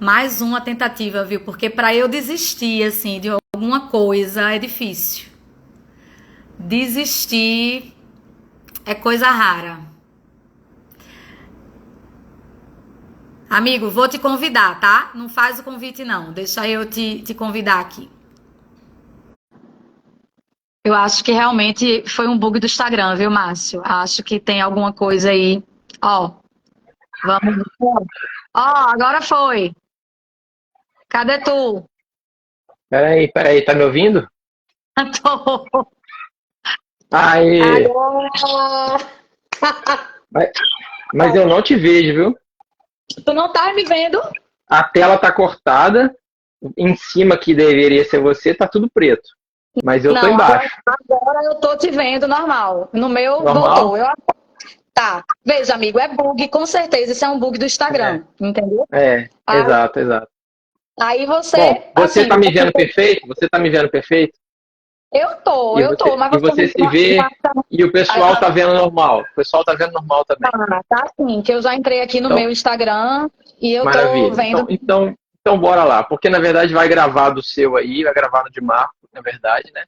Mais uma tentativa, viu? Porque para eu desistir, assim, de alguma coisa é difícil. Desistir é coisa rara. Amigo, vou te convidar, tá? Não faz o convite, não. Deixa eu te convidar aqui. Eu acho que realmente foi um bug do Instagram, viu, Márcio? Acho que tem alguma coisa aí. Ó, vamos ver. Ó, agora foi. Cadê tu? Peraí, tá me ouvindo? Tô. Aí, Agora. mas, mas eu não te vejo, viu? Tu não tá me vendo? A tela tá cortada, em cima que deveria ser você, tá tudo preto. Mas eu tô Não, embaixo. agora eu tô te vendo normal. No meu Normal? voltou. Tá. Veja, amigo, é bug, com certeza. Isso é um bug do É, Instagram, entendeu? Aí, exato, exato. aí Bom, você, você assim, tá me vendo perfeito? Você tá me vendo perfeito? eu tô, mas E você você se vê e o pessoal tá vendo normal. O pessoal tá vendo normal também. tá assim, que eu já entrei aqui no Então, meu Instagram e eu tô maravilha. vendo. Então bora lá. Porque na verdade vai gravar do seu aí, vai gravar no de Marco, na verdade, né?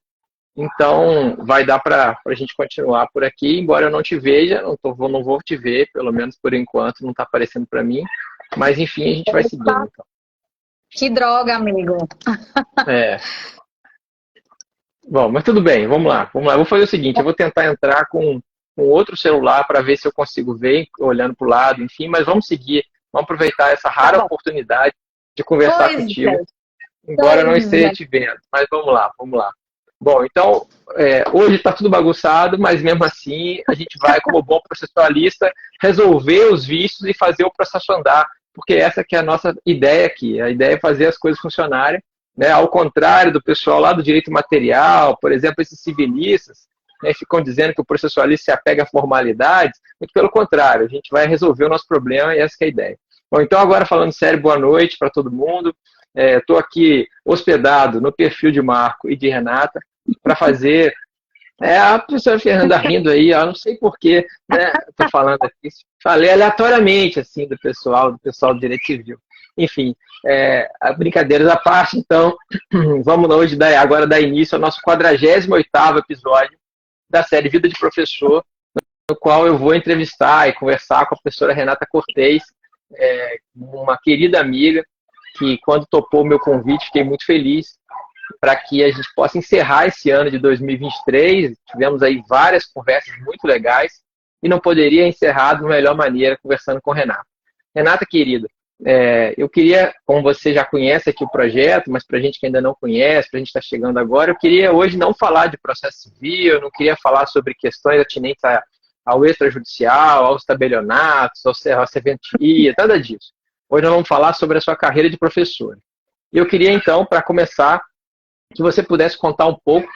Então, vai dar para a gente continuar por aqui, embora eu não te veja, não vou te ver, pelo menos por enquanto, não está aparecendo para mim. Mas, enfim, a gente vai seguindo. Então. Que droga, amigo. É. Bom, mas tudo bem, vamos lá. Vamos lá. Eu vou fazer o seguinte: eu vou tentar entrar com outro celular para ver se eu consigo ver, olhando para o lado, enfim, mas vamos seguir, vamos aproveitar essa Tá rara bom. oportunidade de conversar Pois contigo, é, embora eu não pois esteja é. te vendo. Mas vamos lá, vamos lá. Bom, então, hoje está tudo bagunçado, mas mesmo assim a gente vai, como bom processualista, resolver os vícios e fazer o processo andar, porque essa que é a nossa ideia aqui. A ideia é fazer as coisas funcionarem, né? Ao contrário do pessoal lá do direito material, por exemplo, esses civilistas, né, ficam dizendo que o processualista se apega a formalidades, muito pelo contrário, a gente vai resolver o nosso problema e essa que é a ideia. Bom, então agora falando sério, boa noite para todo mundo. Estou aqui hospedado no perfil de Marco e de Renata para fazer. A professora Fernanda rindo aí, eu não sei porquê, né? Estou falando aqui. Falei aleatoriamente, assim, do pessoal do Direito Civil. Enfim, brincadeiras à parte, então, vamos hoje agora dar início ao nosso 48º episódio da série Vida de Professor, no qual eu vou entrevistar e conversar com a professora Renata Cortez, uma querida amiga, que quando topou o meu convite, fiquei muito feliz para que a gente possa encerrar esse ano de 2023. Tivemos aí várias conversas muito legais e não poderia encerrar de uma melhor maneira conversando com Renata. Renata, querida, eu queria, como você já conhece aqui o projeto, mas para a gente que ainda não conhece, para a gente estar chegando agora, eu queria hoje não falar de processo civil, eu não queria falar sobre questões atinentes ao extrajudicial, aos tabelionatos, à serventia, nada disso. Hoje nós vamos falar sobre a sua carreira de professora. E eu queria, então, para começar, que você pudesse contar um pouco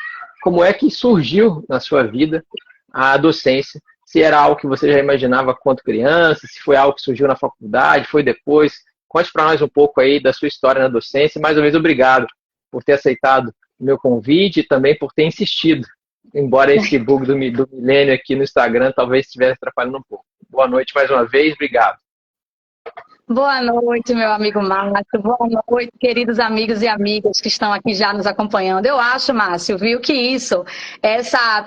como é que surgiu na sua vida a docência, se era algo que você já imaginava quando criança, se foi algo que surgiu na faculdade, foi depois. Conte para nós um pouco aí da sua história na docência. Mais uma vez, obrigado por ter aceitado o meu convite e também por ter insistido, embora esse bug do milênio aqui no Instagram talvez estivesse atrapalhando um pouco. Boa noite mais uma vez, obrigado. Boa noite, meu amigo Márcio. Boa noite, queridos amigos e amigas que estão aqui já nos acompanhando. Eu acho, Márcio, viu, que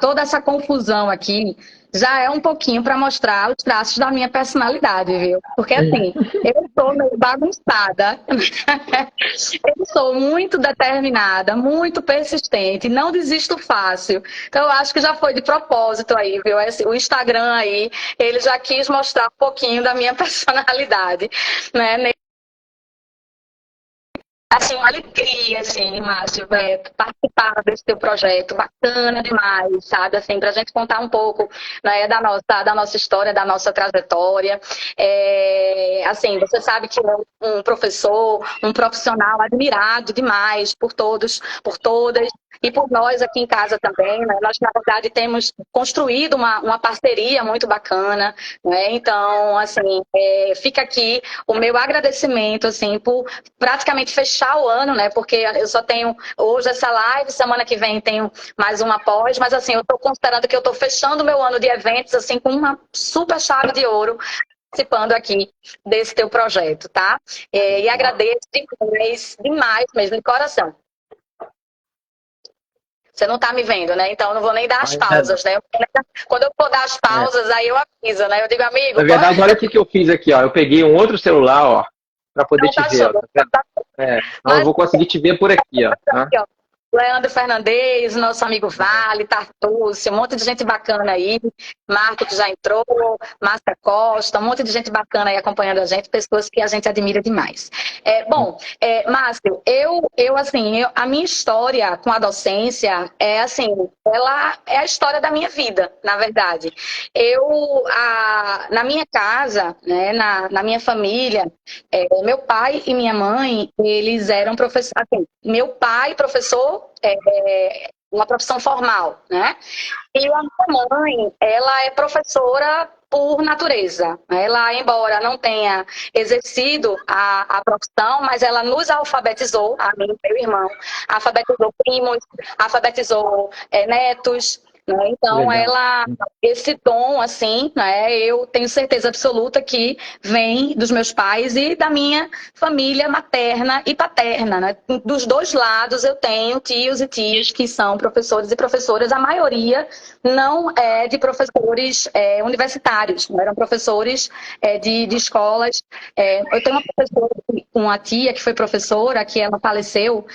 toda essa confusão aqui, já é um pouquinho para mostrar os traços da minha personalidade, viu? Porque assim, eu sou meio bagunçada, eu sou muito determinada, muito persistente, não desisto fácil. Então, eu acho que já foi de propósito aí, viu? O Instagram aí, ele já quis mostrar um pouquinho da minha personalidade, né? Assim, uma alegria, assim, Márcio, participar desse teu projeto, bacana demais, sabe, assim, pra gente contar um pouco, né, da nossa história, da nossa trajetória. Assim, você sabe que é um professor, um profissional admirado demais por todos, por todas, e por nós aqui em casa também, né? Nós, na verdade, temos construído uma parceria muito bacana, né? Então, assim, fica aqui o meu agradecimento, assim, por praticamente fechar o ano, né? Porque eu só tenho hoje essa live, semana que vem tenho mais uma após, mas assim, eu estou considerando que eu estou fechando o meu ano de eventos assim com uma super chave de ouro, participando aqui desse teu projeto, tá? E agradeço demais, demais mesmo, de coração. Você não tá me vendo, né? Então eu não vou nem dar as pausas, né? Quando eu for dar as pausas, aí eu aviso, né? Eu digo, amigo... Na verdade, olha o que eu fiz aqui, ó. Eu peguei um outro celular, ó, para poder te ver, ó. Então eu vou conseguir te ver por aqui, ó. Tá? Aqui, ó. Leandro Fernandes, nosso amigo Vale, Tartucci, um monte de gente bacana aí. Marco que já entrou, Márcia Costa, um monte de gente bacana aí acompanhando a gente, pessoas que a gente admira demais. Márcio, a minha história com a docência é assim, ela é a história da minha vida, na verdade. Na minha casa, né, na minha família, meu pai e minha mãe, eles eram professores. Assim, meu pai, professor, uma profissão formal, né? E a minha mãe, ela é professora por natureza. Ela, embora não tenha exercido a profissão, mas ela nos alfabetizou, a mim e meu irmão, alfabetizou primos, alfabetizou netos. Né? Então, esse dom, assim, né, eu tenho certeza absoluta que vem dos meus pais e da minha família materna e paterna. Né? Dos dois lados eu tenho tios e tias que são professores e professoras, a maioria não é de professores universitários, não eram professores de escolas. Eu tenho uma professora, uma tia que foi professora, que ela faleceu,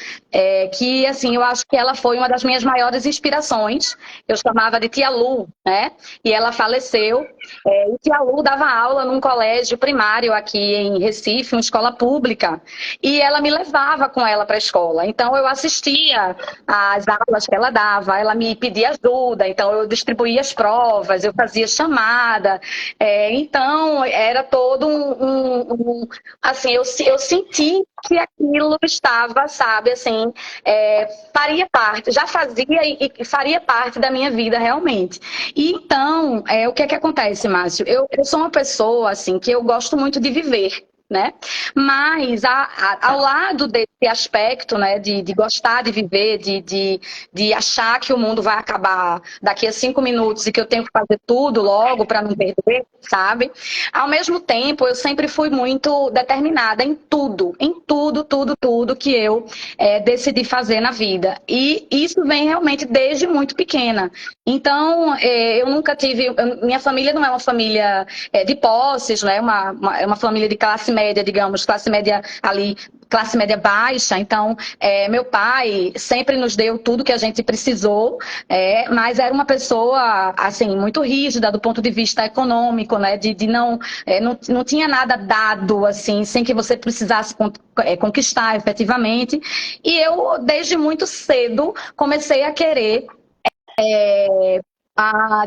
que, assim, eu acho que ela foi uma das minhas maiores inspirações. Eu chamava de Tia Lu, né? E ela faleceu. E Tia Lu dava aula num colégio primário aqui em Recife, uma escola pública. E ela me levava com ela para a escola. Então, eu assistia às aulas que ela dava, ela me pedia ajuda, então eu distribuía as provas, eu fazia chamada. Então, era todo assim, eu senti que aquilo estava, sabe, assim, faria parte, já fazia e faria parte da minha vida realmente. E então, o que é que acontece, Márcio? Eu sou uma pessoa, assim, que eu gosto muito de viver. Né? Mas ao lado desse aspecto, né, de gostar de viver, de achar que o mundo vai acabar daqui a 5 minutos e que eu tenho que fazer tudo logo para não perder, sabe? Ao mesmo tempo, eu sempre fui muito determinada em tudo, tudo que eu decidi fazer na vida. E isso vem realmente desde muito pequena. Então, eu nunca tive... Minha família não é uma família de posses, né? É uma família de classe média, digamos, classe média ali, classe média baixa. Então, meu pai sempre nos deu tudo que a gente precisou, mas era uma pessoa, assim, muito rígida do ponto de vista econômico, né? Não tinha nada dado, assim, sem que você precisasse conquistar efetivamente. E eu, desde muito cedo, comecei a querer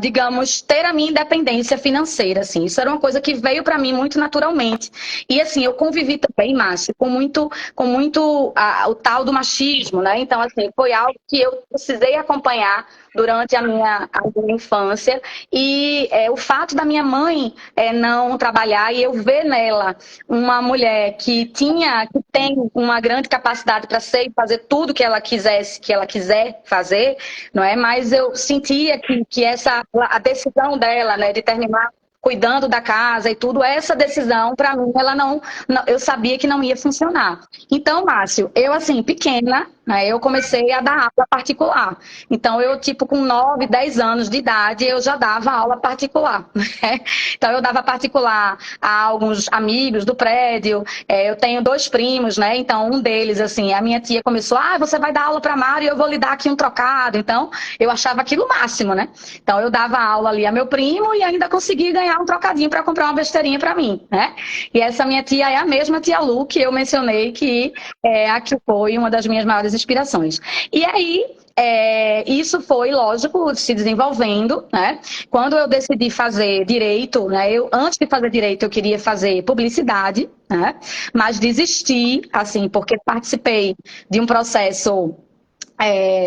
digamos, ter a minha independência financeira, assim. Isso era uma coisa que veio para mim muito naturalmente. E, assim, eu convivi também, Márcio, com muito o tal do machismo, né? Então, assim, foi algo que eu precisei acompanhar durante a minha infância. E o fato da minha mãe não trabalhar e eu ver nela uma mulher que tem uma grande capacidade para ser e fazer tudo que ela quiser fazer, não é? Mas eu sentia que a decisão dela, né, de terminar cuidando da casa e tudo, essa decisão, para mim, eu sabia que não ia funcionar. Então, Márcio, eu, assim, pequena, né, eu comecei a dar aula particular. Então, eu, tipo, com 9, 10 anos de idade, eu já dava aula particular. Né? Então, eu dava particular a alguns amigos do prédio. Eu tenho 2 primos, né? Então, um deles, assim, a minha tia começou, você vai dar aula para Mário e eu vou lhe dar aqui um trocado. Então, eu achava aquilo o máximo, né? Então, eu dava aula ali a meu primo e ainda consegui ganhar um trocadinho para comprar uma besteirinha para mim, né? E essa minha tia é a mesma tia Lu que eu mencionei, que é a que foi uma das minhas maiores inspirações. E aí, isso foi, lógico, se desenvolvendo, né? Quando eu decidi fazer direito, né? Antes de fazer direito, eu queria fazer publicidade, né? Mas desisti, assim, porque participei de um processo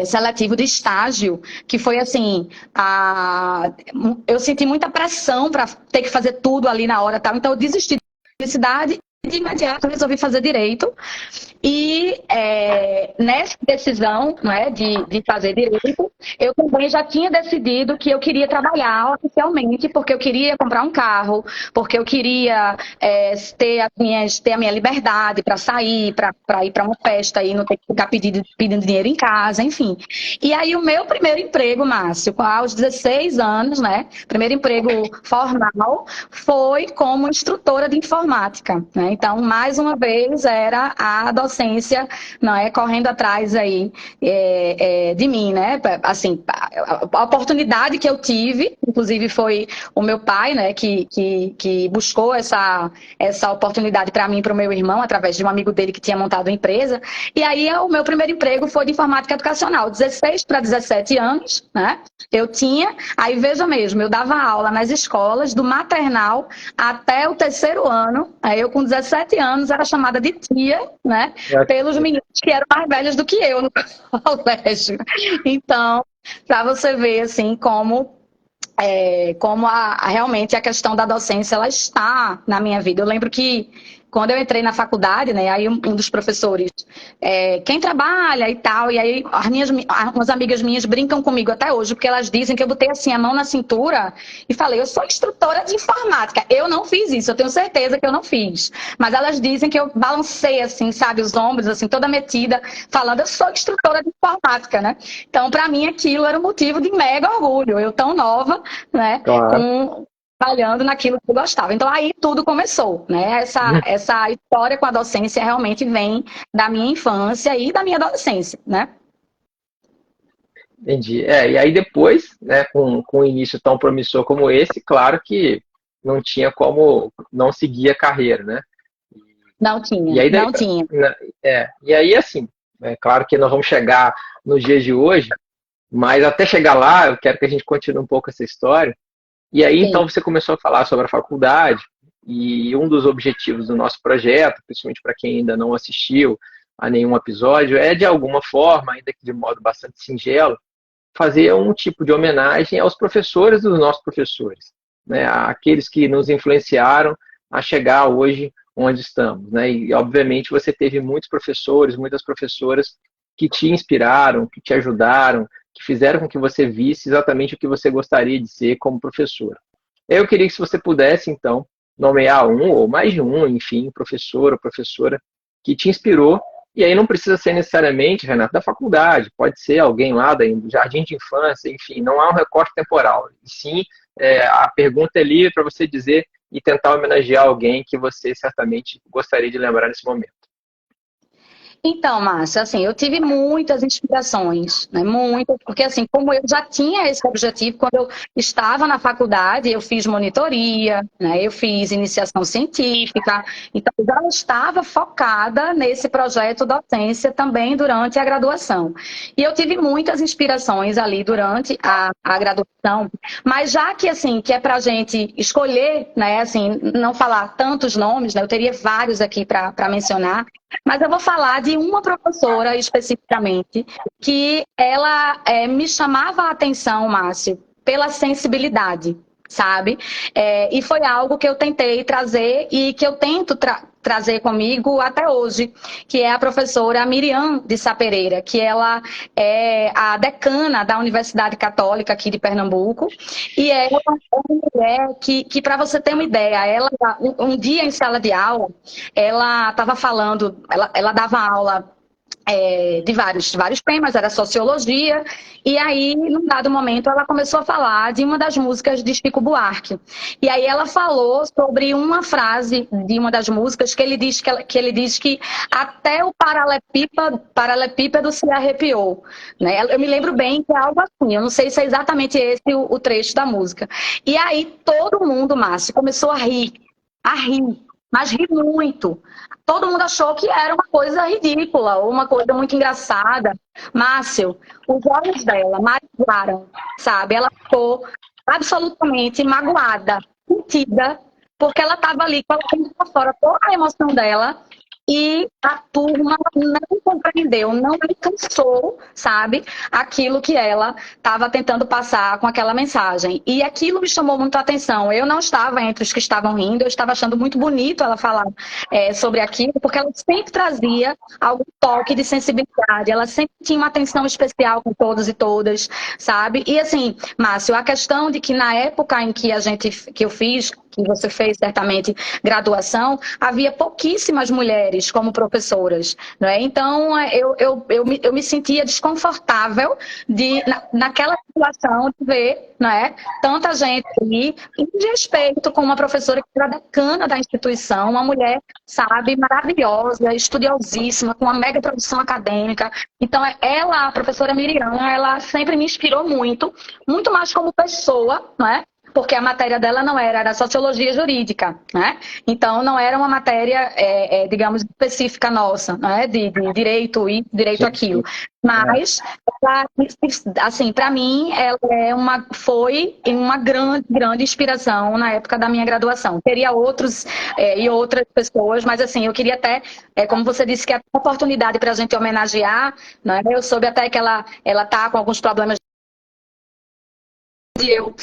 seletivo de estágio, que foi assim, eu senti muita pressão para ter que fazer tudo ali na hora, tal, então eu desisti de publicidade de imediato eu resolvi fazer direito. E nessa decisão, né, de fazer direito, eu também já tinha decidido que eu queria trabalhar oficialmente, porque eu queria comprar um carro, porque eu queria ter a minha liberdade para sair, para ir para uma festa e não ter que ficar pedindo dinheiro em casa, enfim. E aí o meu primeiro emprego, Márcio, aos 16 anos, né, primeiro emprego formal, foi como instrutora de informática, né? Então, mais uma vez, era a docência, não é, correndo atrás aí de mim, né? Assim, a oportunidade que eu tive, inclusive foi o meu pai, né, que buscou essa oportunidade para mim e para o meu irmão, através de um amigo dele que tinha montado uma empresa. E aí, o meu primeiro emprego foi de informática educacional, 16 para 17 anos, né? Eu tinha, aí veja mesmo, eu dava aula nas escolas, do maternal até o terceiro ano. Aí eu, com 17 anos, era chamada de tia, né? Pelos meninos que eram mais velhos do que eu no colégio. Então, para você ver, assim, como realmente a questão da docência ela está na minha vida. Eu lembro que quando eu entrei na faculdade, né, aí um dos professores, quem trabalha e tal, e aí umas amigas minhas brincam comigo até hoje, porque elas dizem que eu botei assim a mão na cintura e falei, eu sou instrutora de informática. Eu não fiz isso, eu tenho certeza que eu não fiz. Mas elas dizem que eu balancei assim, sabe, os ombros, assim, toda metida, falando, eu sou instrutora de informática, né? Então, para mim, aquilo era um motivo de mega orgulho. Eu tão nova, né, Claro. trabalhando naquilo que eu gostava. Então, aí tudo começou, né? Essa história com a docência realmente vem da minha infância e da minha adolescência, né? Entendi. E aí depois, né, com um início tão promissor como esse, claro que não tinha como não seguir a carreira, né? Não E tinha, aí, não tinha. e aí assim, é claro que nós vamos chegar nos dias de hoje, mas até chegar lá, eu quero que a gente continue um pouco essa história. E aí, Sim, então, você começou a falar sobre a faculdade, e um dos objetivos do nosso projeto, principalmente para quem ainda não assistiu a nenhum episódio, é, de alguma forma, ainda que de modo bastante singelo, fazer um tipo de homenagem aos professores dos nossos professores, né? Aqueles que nos influenciaram a chegar hoje onde estamos, né? E, obviamente, você teve muitos professores, muitas professoras que te inspiraram, que te ajudaram, que fizeram com que você visse exatamente o que você gostaria de ser como professor. Eu queria que, se você pudesse, então, nomear um ou mais de um, enfim, professor ou professora que te inspirou. E aí não precisa ser necessariamente, Renato, da faculdade, pode ser alguém lá do jardim de infância, enfim, não há um recorte temporal. E sim, a pergunta é livre para você dizer e tentar homenagear alguém que você certamente gostaria de lembrar nesse momento. então, Márcia, assim, eu tive muitas inspirações, né? Muitas, porque assim, como eu já tinha esse objetivo, quando eu estava na faculdade, eu fiz monitoria, né? Eu fiz iniciação científica, então eu já estava focada nesse projeto docência também durante a graduação. E eu tive muitas inspirações ali durante a graduação, mas já que assim, que é para a gente escolher, né? Assim, não falar tantos nomes, né? Eu teria vários aqui para mencionar. Mas eu vou falar de uma professora especificamente que ela me chamava a atenção, Márcio, pela sensibilidade, sabe? E foi algo que eu tentei trazer e que eu tento trazer comigo até hoje, que é a professora Miriam de Sá Pereira, que ela é a decana da Universidade Católica aqui de Pernambuco, e ela é uma mulher que para você ter uma ideia, ela um dia em sala de aula, ela estava falando, ela dava aula de vários temas, era sociologia, e aí, num dado momento, ela começou a falar de uma das músicas de Chico Buarque. E aí ela falou sobre uma frase de uma das músicas que ele diz que até o paralelepípedo se arrepiou. Né? Eu me lembro bem que é algo assim, eu não sei se é exatamente esse o trecho da música. E aí todo mundo, Márcio, começou a rir, mas rir muito. Todo mundo achou que era uma coisa ridícula, ou uma coisa muito engraçada. Márcio, os olhos dela magoaram, sabe? Ela ficou absolutamente magoada, sentida, porque ela estava ali colocando para fora toda a emoção dela e a turma não compreendeu, não alcançou, sabe, aquilo que ela estava tentando passar com aquela mensagem. E aquilo me chamou muito a atenção. Eu não estava entre os que estavam rindo, eu estava achando muito bonito ela falar sobre aquilo, porque ela sempre trazia algum toque de sensibilidade, ela sempre tinha uma atenção especial com todos e todas, sabe? E assim, Márcio, a questão de que na época em que eu fiz, que você fez certamente graduação, havia pouquíssimas mulheres como professoras, não é? Então, eu me sentia desconfortável naquela situação de ver, não é? Tanta gente ali, em respeito com uma professora que era decana da instituição, uma mulher, sabe, maravilhosa, estudiosíssima, com uma mega produção acadêmica. Então, ela, a professora Miriam, ela sempre me inspirou muito, muito mais como pessoa, não é? Porque a matéria dela não era sociologia jurídica, né? Então não era uma matéria, digamos, específica nossa, né? De direito e direito aquilo. Mas, ela, assim, para mim, ela foi uma grande, grande inspiração na época da minha graduação. Teria outros e outras pessoas, mas assim, eu queria até, como você disse, que é uma oportunidade para a gente homenagear, né? Eu soube até que ela está com alguns problemas de eu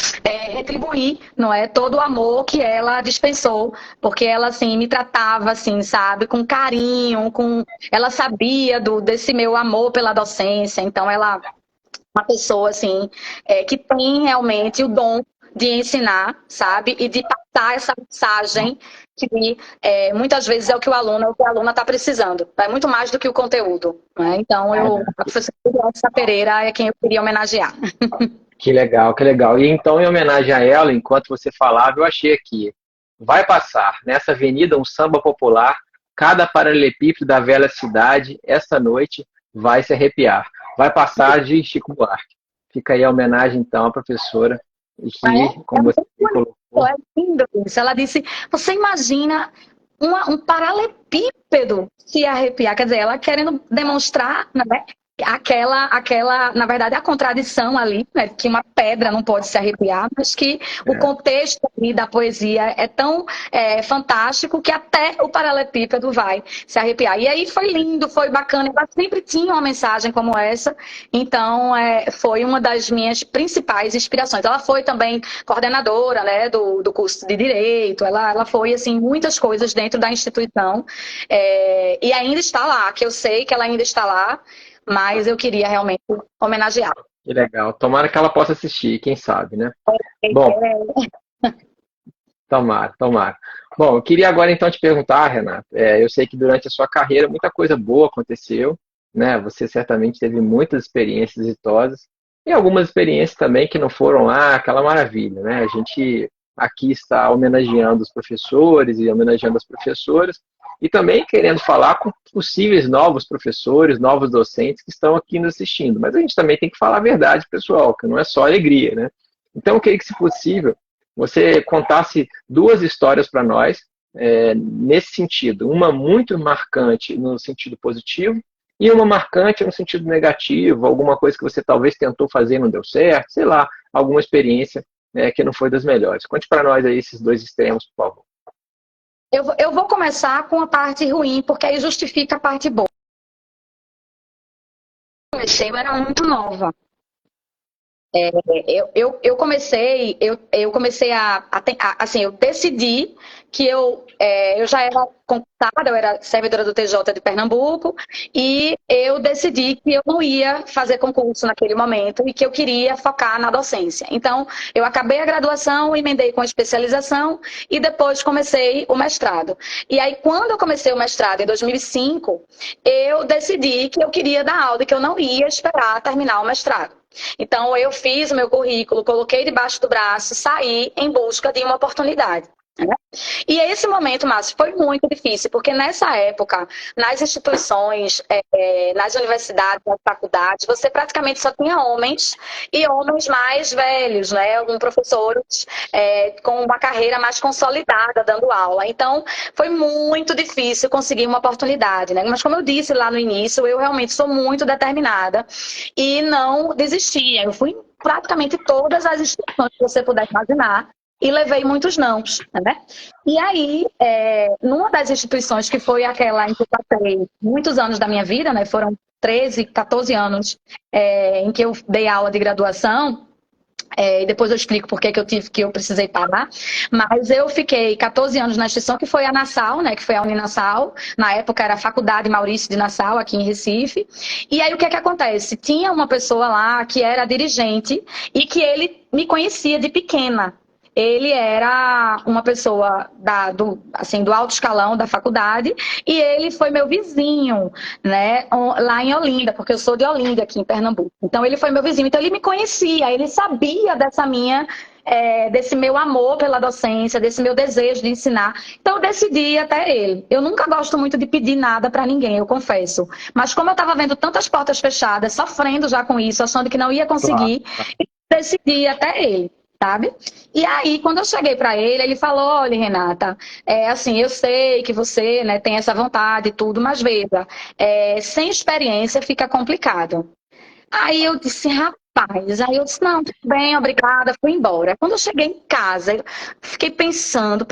retribuir, não é, todo o amor que ela dispensou, porque ela assim me tratava assim, sabe, com carinho, ela sabia desse meu amor pela docência, então ela uma pessoa assim que tem realmente o dom de ensinar, sabe, e de passar essa mensagem que muitas vezes é o que a aluna está precisando, é muito mais do que o conteúdo, né? Então a professora Graça Pereira é quem eu queria homenagear. Que legal, que legal. E então, em homenagem a ela, enquanto você falava, eu achei aqui. Vai passar nessa avenida um samba popular, cada paralelepípedo da velha cidade, esta noite vai se arrepiar. Vai passar de Chico Buarque. Fica aí a homenagem, então, à professora. E que, como você colocou... É lindo isso. Ela disse, você imagina um paralelepípedo se arrepiar. Quer dizer, ela querendo demonstrar, né? Na verdade, a contradição ali, né, que uma pedra não pode se arrepiar, mas que o contexto ali da poesia é tão fantástico que até o paralelepípedo vai se arrepiar. E aí foi lindo, foi bacana, ela sempre tinha uma mensagem como essa, então foi uma das minhas principais inspirações. Ela foi também coordenadora, né, do curso de Direito, ela foi, assim, muitas coisas dentro da instituição, e ainda está lá, que eu sei que ela ainda está lá, mas eu queria realmente homenageá-la. Que legal. Tomara que ela possa assistir, quem sabe, né? Bom, tomara, tomara. Bom, eu queria agora então te perguntar, Renata, eu sei que durante a sua carreira muita coisa boa aconteceu, né? Você certamente teve muitas experiências exitosas e algumas experiências também que não foram lá aquela maravilha, né? A gente aqui está homenageando os professores e homenageando as professoras, e também querendo falar com possíveis novos professores, novos docentes que estão aqui nos assistindo. Mas a gente também tem que falar a verdade, pessoal, que não é só alegria, né? Então, eu queria que, se possível, você contasse duas histórias para nós, nesse sentido. Uma muito marcante no sentido positivo e uma marcante no sentido negativo, alguma coisa que você talvez tentou fazer e não deu certo, sei lá, alguma experiência que não foi das melhores. Conte para nós aí esses dois extremos, por favor. Eu vou começar com a parte ruim, porque aí justifica a parte boa. Eu era muito nova. Eu comecei assim, eu decidi que eu já era concursada, eu era servidora do TJ de Pernambuco, e eu decidi que eu não ia fazer concurso naquele momento e que eu queria focar na docência. Então, eu acabei a graduação, emendei com a especialização e depois comecei o mestrado. E aí, quando eu comecei o mestrado, em 2005, eu decidi que eu queria dar aula e que eu não ia esperar terminar o mestrado. Então, eu fiz o meu currículo, coloquei debaixo do braço, saí em busca de uma oportunidade. Né? E esse momento, Márcio, foi muito difícil, porque nessa época, nas instituições, nas universidades, nas faculdades, você praticamente só tinha homens e homens mais velhos, né? Professores com uma carreira mais consolidada dando aula. Então, foi muito difícil conseguir uma oportunidade, né? Mas como eu disse lá no início, eu realmente sou muito determinada e não desisti. Eu fui em praticamente todas as instituições que você puder imaginar. e levei muitos nãos, né? E aí, numa das instituições, que foi aquela em que eu passei muitos anos da minha vida, né? Foram 13, 14 anos em que eu dei aula de graduação, e depois eu explico por que eu precisei parar. Mas eu fiquei 14 anos na instituição, que foi a Nassau, né? Que foi a Uninassau. Na época era a Faculdade Maurício de Nassau, aqui em Recife. E aí o que é que acontece? Tinha uma pessoa lá que era dirigente e que ele me conhecia de pequena. Ele era uma pessoa do alto escalão da faculdade e ele foi meu vizinho, né, lá em Olinda, porque eu sou de Olinda, aqui em Pernambuco. Então ele foi meu vizinho, então ele me conhecia, ele sabia desse meu amor pela docência, desse meu desejo de ensinar. Então eu decidi ir até ele. Eu nunca gosto muito de pedir nada para ninguém, eu confesso. Mas como eu estava vendo tantas portas fechadas, sofrendo já com isso, achando que não ia Claro. conseguir, eu decidi ir até ele. Sabe? E aí, quando eu cheguei para ele, ele falou: olha, Renata, assim, eu sei que você, né, tem essa vontade e tudo, mas veja, sem experiência fica complicado. Aí eu disse: rapaz, aí eu disse: não, tudo bem, obrigada, fui embora. Quando eu cheguei em casa, eu fiquei pensando,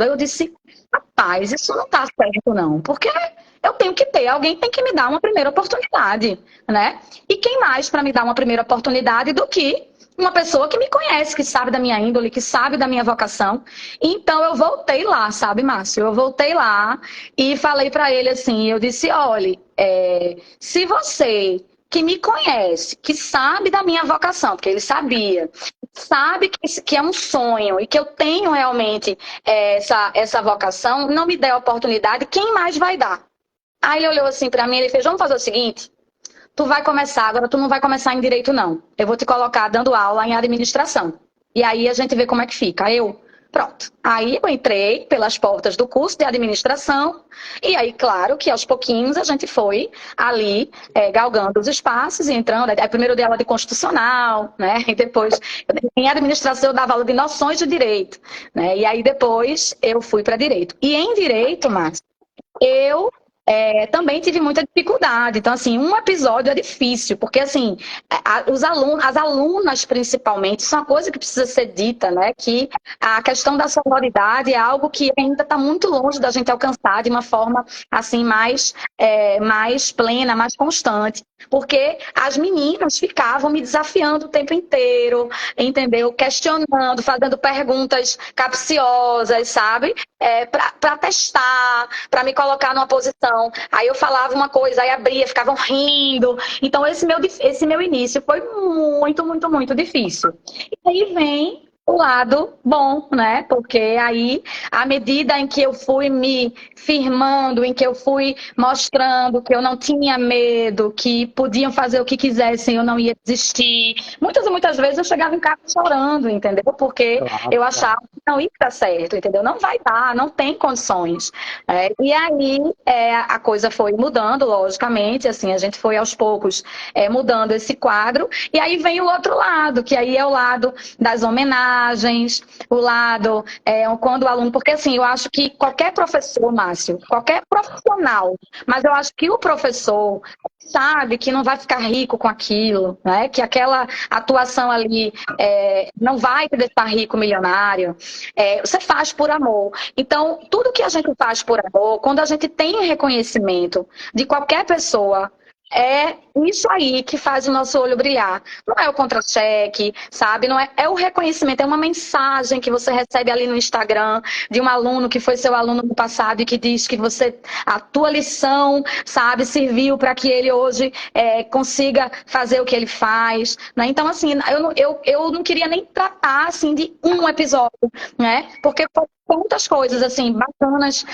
aí eu disse: rapaz, isso não tá certo não, porque eu tenho que ter, alguém tem que me dar uma primeira oportunidade, né? E quem mais para me dar uma primeira oportunidade do que uma pessoa que me conhece, que sabe da minha índole, que sabe da minha vocação. Então eu voltei lá, sabe, Márcio? Eu voltei lá e falei para ele assim, eu disse: olha, se você que me conhece, que sabe da minha vocação, porque ele sabia, sabe que é um sonho e que eu tenho realmente essa vocação, não me der a oportunidade, quem mais vai dar? Aí ele olhou assim para mim, ele fez: vamos fazer o seguinte, tu vai começar, agora tu não vai começar em direito não, eu vou te colocar dando aula em administração, e aí a gente vê como é que fica. Aí pronto, aí eu entrei pelas portas do curso de administração, e aí claro que aos pouquinhos a gente foi ali galgando os espaços e entrando, aí primeiro eu dei aula de constitucional, né, e depois em administração eu dava aula de noções de direito, né, e aí depois eu fui para direito. E em direito, Márcio, eu também tive muita dificuldade. Então, assim, um episódio é difícil, porque, assim, os alunos, as alunas, principalmente, isso é uma coisa que precisa ser dita, né? Que a questão da sororidade é algo que ainda está muito longe da gente alcançar de uma forma, assim, mais plena, mais constante. Porque as meninas ficavam me desafiando o tempo inteiro, entendeu? Questionando, fazendo perguntas capciosas, sabe? Para testar, para me colocar numa posição. Aí eu falava uma coisa, aí abria, ficavam rindo. Então esse meu início foi muito, muito, muito difícil. E aí vem o lado bom, né? Porque aí, à medida em que eu fui me firmando, em que eu fui mostrando que eu não tinha medo, que podiam fazer o que quisessem, eu não ia desistir. Muitas e muitas vezes eu chegava em casa chorando, entendeu? Porque Claro, eu claro. achava que não ia dar certo, entendeu? Não vai dar, não tem condições. E aí a coisa foi mudando, logicamente, assim, a gente foi aos poucos mudando esse quadro, e aí vem o outro lado, que aí é o lado das homenagens, o lado quando o aluno, porque assim, eu acho que qualquer professor, Márcio, qualquer profissional, mas eu acho que o professor sabe que não vai ficar rico com aquilo, né? Que aquela atuação ali não vai te deixar rico, milionário. Você faz por amor. Então, tudo que a gente faz por amor, quando a gente tem reconhecimento de qualquer pessoa, é isso aí que faz o nosso olho brilhar. Não é o contra-cheque, sabe? Não é o reconhecimento, é uma mensagem que você recebe ali no Instagram de um aluno que foi seu aluno no passado e que diz que a tua lição, sabe, serviu para que ele hoje consiga fazer o que ele faz, né? Então, assim, eu não queria nem tratar assim de um episódio, né? Porque quantas coisas assim bacanas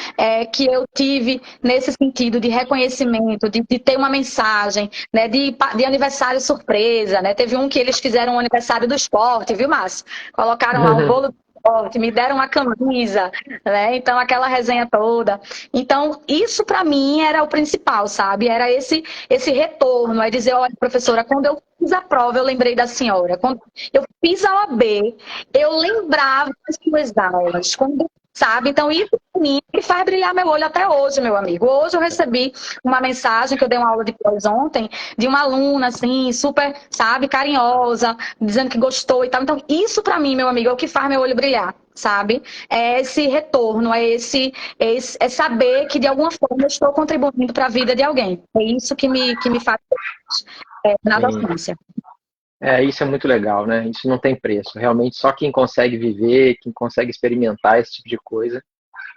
que eu tive nesse sentido de reconhecimento, de ter uma mensagem, né, de aniversário surpresa, né? Teve um que eles fizeram um aniversário do esporte, viu, Márcio? Colocaram lá um bolo do esporte, me deram uma camisa, né? Então aquela resenha toda. Então isso para mim era o principal, sabe? Era esse retorno, é dizer: olha, professora, quando eu fiz a prova, eu lembrei da senhora. Quando eu fiz a OAB, eu lembrava das suas aulas. Quando sabe? Então, isso pra mim que faz brilhar meu olho até hoje, meu amigo. Hoje eu recebi uma mensagem que eu dei uma aula de pós ontem, de uma aluna, assim, super, sabe, carinhosa, dizendo que gostou e tal. Então, isso pra mim, meu amigo, é o que faz meu olho brilhar, sabe? É esse retorno, é saber que de alguma forma eu estou contribuindo para a vida de alguém. É isso que me faz na Sim. docência. Isso é muito legal, né? Isso não tem preço. Realmente, só quem consegue viver, quem consegue experimentar esse tipo de coisa,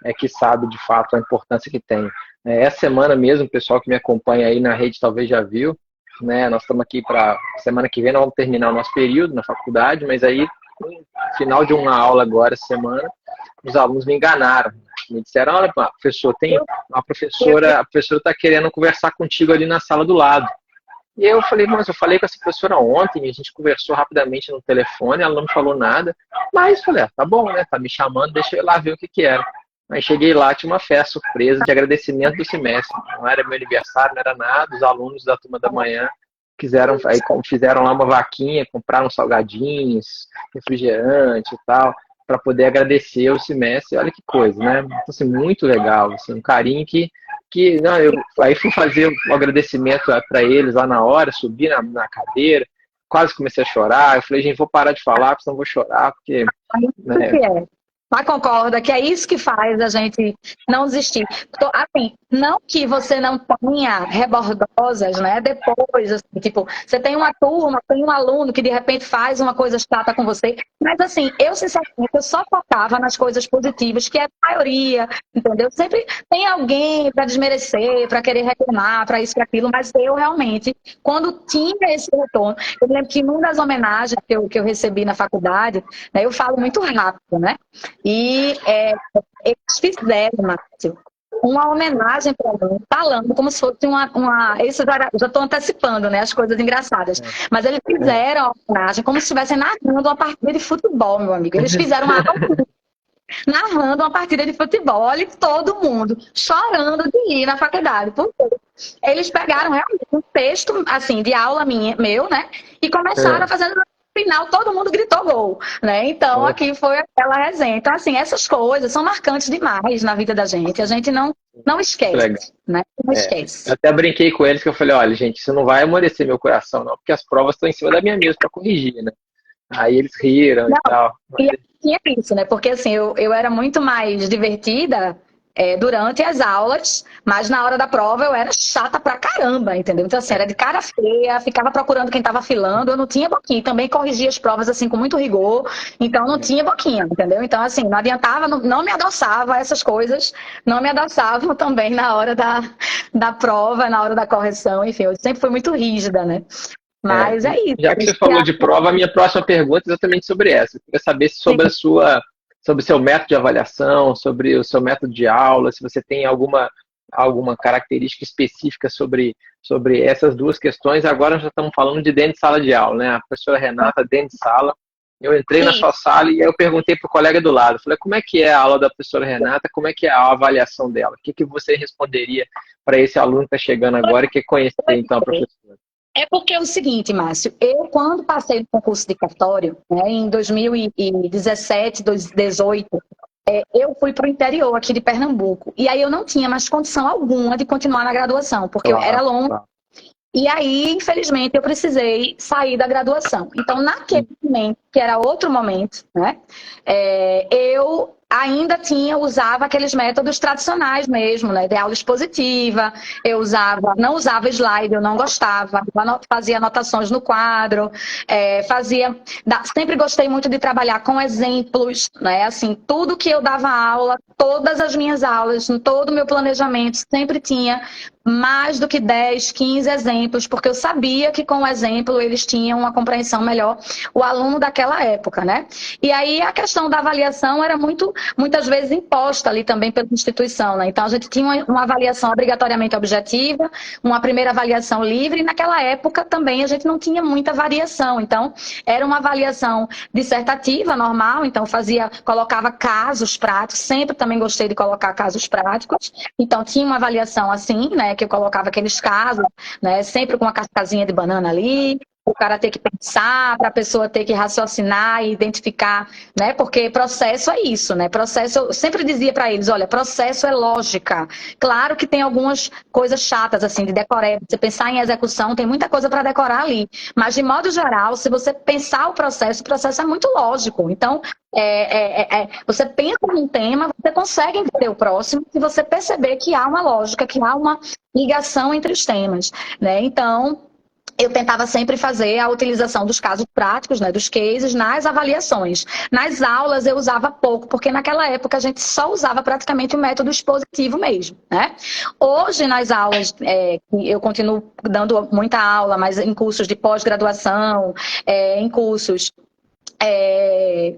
é que sabe de fato a importância que tem. Essa semana mesmo, o pessoal que me acompanha aí na rede talvez já viu, né? Nós estamos aqui para semana que vem, nós vamos terminar o nosso período na faculdade, mas aí, no final de uma aula agora, essa semana, os alunos me enganaram. Me disseram, olha, professor, tem a professora está querendo conversar contigo ali na sala do lado. E eu falei, mas eu falei com essa professora ontem, a gente conversou rapidamente no telefone, ela não me falou nada, mas falei, tá bom, né? Tá me chamando, deixa eu ir lá ver o que que era. Aí cheguei lá, tinha uma festa surpresa de agradecimento do semestre. Não era meu aniversário, não era nada, os alunos da turma da manhã fizeram lá uma vaquinha, compraram salgadinhos, refrigerante e tal, para poder agradecer o semestre. Olha que coisa, né? Então, assim, muito legal, assim, um carinho que não, eu aí fui fazer um agradecimento para eles lá na hora, subi na cadeira, quase comecei a chorar. Eu falei, gente, vou parar de falar, porque senão eu vou chorar, porque, né? Mas concorda que é isso que faz a gente não desistir. Assim, não que você não tenha rebordosas, né? Depois, assim, tipo, você tem uma turma, tem um aluno que de repente faz uma coisa chata com você, mas assim, eu sinceramente, eu só focava nas coisas positivas, que é a maioria, entendeu? Sempre tem alguém para desmerecer, para querer reclamar, para isso, para aquilo, mas eu realmente, quando tinha esse retorno, eu lembro que numa das homenagens que eu recebi na faculdade, né, eu falo muito rápido, né? E eles fizeram, Márcio, uma homenagem para mim, falando como se fosse isso já estou antecipando, né, as coisas engraçadas. Mas eles fizeram a homenagem como se estivessem narrando uma partida de futebol, meu amigo. Eles fizeram uma aula narrando uma partida de futebol. Olha, todo mundo chorando de ir na faculdade. Por quê? Eles pegaram realmente um texto assim, de aula meu, né? E começaram a fazer. No final, todo mundo gritou gol, né? Então, aqui foi aquela resenha. Então, assim, essas coisas são marcantes demais na vida da gente. A gente não esquece, né? Não esquece. Eu até brinquei com eles que eu falei, olha, gente, isso não vai amolecer meu coração, não, porque as provas estão em cima da minha mesa para corrigir, né? Aí eles riram e tal. E tinha isso, né? Porque assim, eu era muito mais divertida durante as aulas, mas na hora da prova eu era chata pra caramba, entendeu? Então, assim, era de cara feia, ficava procurando quem tava filando, eu não tinha boquinha. Também corrigia as provas, assim, com muito rigor, então não tinha boquinha, entendeu? Então, assim, não adiantava, não me adoçava essas coisas, não me adoçavam também na hora da prova, na hora da correção, enfim, eu sempre fui muito rígida, né? Mas é isso. Já que você falou de prova, a minha próxima pergunta é exatamente sobre essa. Eu queria saber sobre sobre o seu método de avaliação, sobre o seu método de aula, se você tem alguma característica específica sobre essas duas questões. Agora já estamos falando de dentro de sala de aula, né? A professora Renata dentro de sala. Eu entrei na sua sala e eu perguntei para o colega do lado, falei, como é que é a aula da professora Renata, como é que é a avaliação dela? O que você responderia para esse aluno que está chegando agora e quer conhecer então a professora? É porque é o seguinte, Márcio, eu quando passei no concurso de cartório, né, em 2017, 2018, eu fui para o interior aqui de Pernambuco. E aí eu não tinha mais condição alguma de continuar na graduação, porque era longe. E aí, infelizmente, eu precisei sair da graduação. Então, naquele momento, que era outro momento, né, eu ainda usava aqueles métodos tradicionais mesmo, né, de aula expositiva, não usava slide, eu não gostava, fazia anotações no quadro, sempre gostei muito de trabalhar com exemplos, né, assim, tudo que eu dava aula, todas as minhas aulas, todo o meu planejamento, sempre tinha mais do que 10, 15 exemplos, porque eu sabia que com o exemplo eles tinham uma compreensão melhor, o aluno daquela época, né? E aí a questão da avaliação era muitas vezes imposta ali também pela instituição, né? Então a gente tinha uma avaliação obrigatoriamente objetiva, uma primeira avaliação livre, e naquela época também a gente não tinha muita variação, então era uma avaliação dissertativa, normal, então colocava casos práticos, sempre também gostei de colocar casos práticos, então tinha uma avaliação assim, né, que eu colocava aqueles casos, né, sempre com uma cascazinha de banana ali, o cara ter que pensar, para a pessoa ter que raciocinar e identificar, né? Porque processo é isso, né? Processo, eu sempre dizia para eles, olha, processo é lógica. Claro que tem algumas coisas chatas, assim, de decorar. Você pensar em execução, tem muita coisa para decorar ali. Mas, de modo geral, se você pensar o processo é muito lógico. Então, você pensa num tema, você consegue entender o próximo se você perceber que há uma lógica, que há uma ligação entre os temas, né? Então, eu tentava sempre fazer a utilização dos casos práticos, né, dos cases, nas avaliações. Nas aulas eu usava pouco, porque naquela época a gente só usava praticamente o método expositivo mesmo, né? Hoje, nas aulas, eu continuo dando muita aula, mas em cursos de pós-graduação, em cursos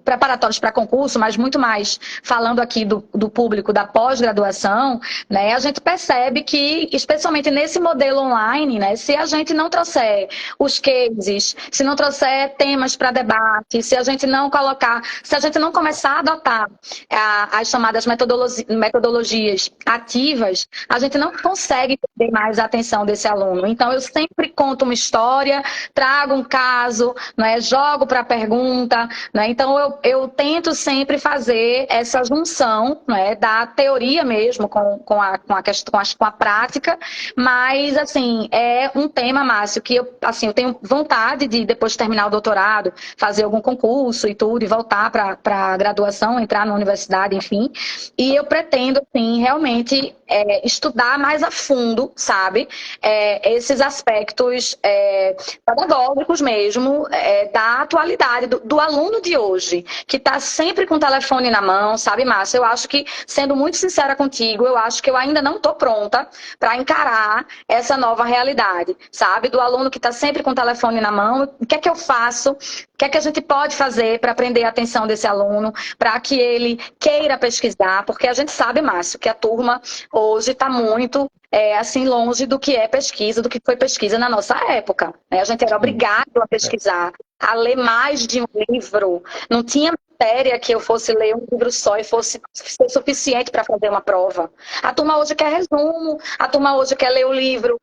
preparatórios para concurso, mas muito mais falando aqui do público da pós-graduação, né, a gente percebe que, especialmente nesse modelo online, né, se a gente não trouxer os cases, se não trouxer temas para debate, se a gente não começar a adotar as chamadas metodologias ativas, a gente não consegue ter mais a atenção desse aluno. Então, eu sempre conto uma história, trago um caso, né, jogo para a pergunta, né? Então, eu tento sempre fazer essa junção, né, da teoria mesmo com a prática, mas, assim, é um tema, Márcio, que eu tenho vontade de, depois de terminar o doutorado, fazer algum concurso e tudo, e voltar para a graduação, entrar na universidade, enfim, e eu pretendo, assim, realmente estudar mais a fundo, sabe, esses aspectos pedagógicos mesmo, da atualidade, do aluno de hoje, que está sempre com o telefone na mão, sabe, Márcia? Eu acho que, sendo muito sincera contigo, eu acho que eu ainda não estou pronta para encarar essa nova realidade, sabe? Do aluno que está sempre com o telefone na mão, o que é que eu faço? O que é que a gente pode fazer para prender a atenção desse aluno, para que ele queira pesquisar? Porque a gente sabe, Márcio, que a turma hoje está muito assim, longe do que é pesquisa, do que foi pesquisa na nossa época, né? A gente era obrigado a pesquisar, a ler mais de um livro. Não tinha matéria que eu fosse ler um livro só e fosse ser suficiente para fazer uma prova. A turma hoje quer resumo, a turma hoje quer ler o livro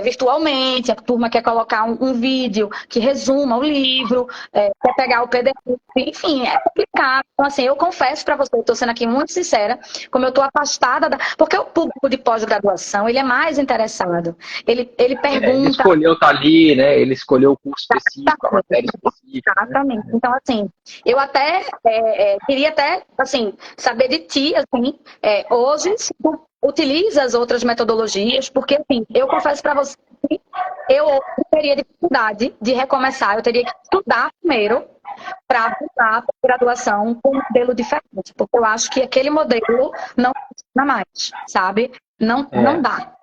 virtualmente, a turma quer colocar um vídeo que resuma o livro, quer pegar o PDF, enfim, é complicado. Então, assim, eu confesso para você, estou sendo aqui muito sincera, como eu estou afastada porque o público de pós-graduação, ele é mais interessado. Ele pergunta... Ele escolheu estar ali, né? Ele escolheu o curso específico, a matéria específica. Exatamente. Né? Então, assim, eu até queria até, assim, saber de ti, assim, hoje, se tu utiliza as outras metodologias, porque, assim, eu confesso para você que eu teria dificuldade de recomeçar, eu teria que estudar primeiro para voltar para a graduação com um modelo diferente, porque eu acho que aquele modelo não funciona mais, sabe? Não dá.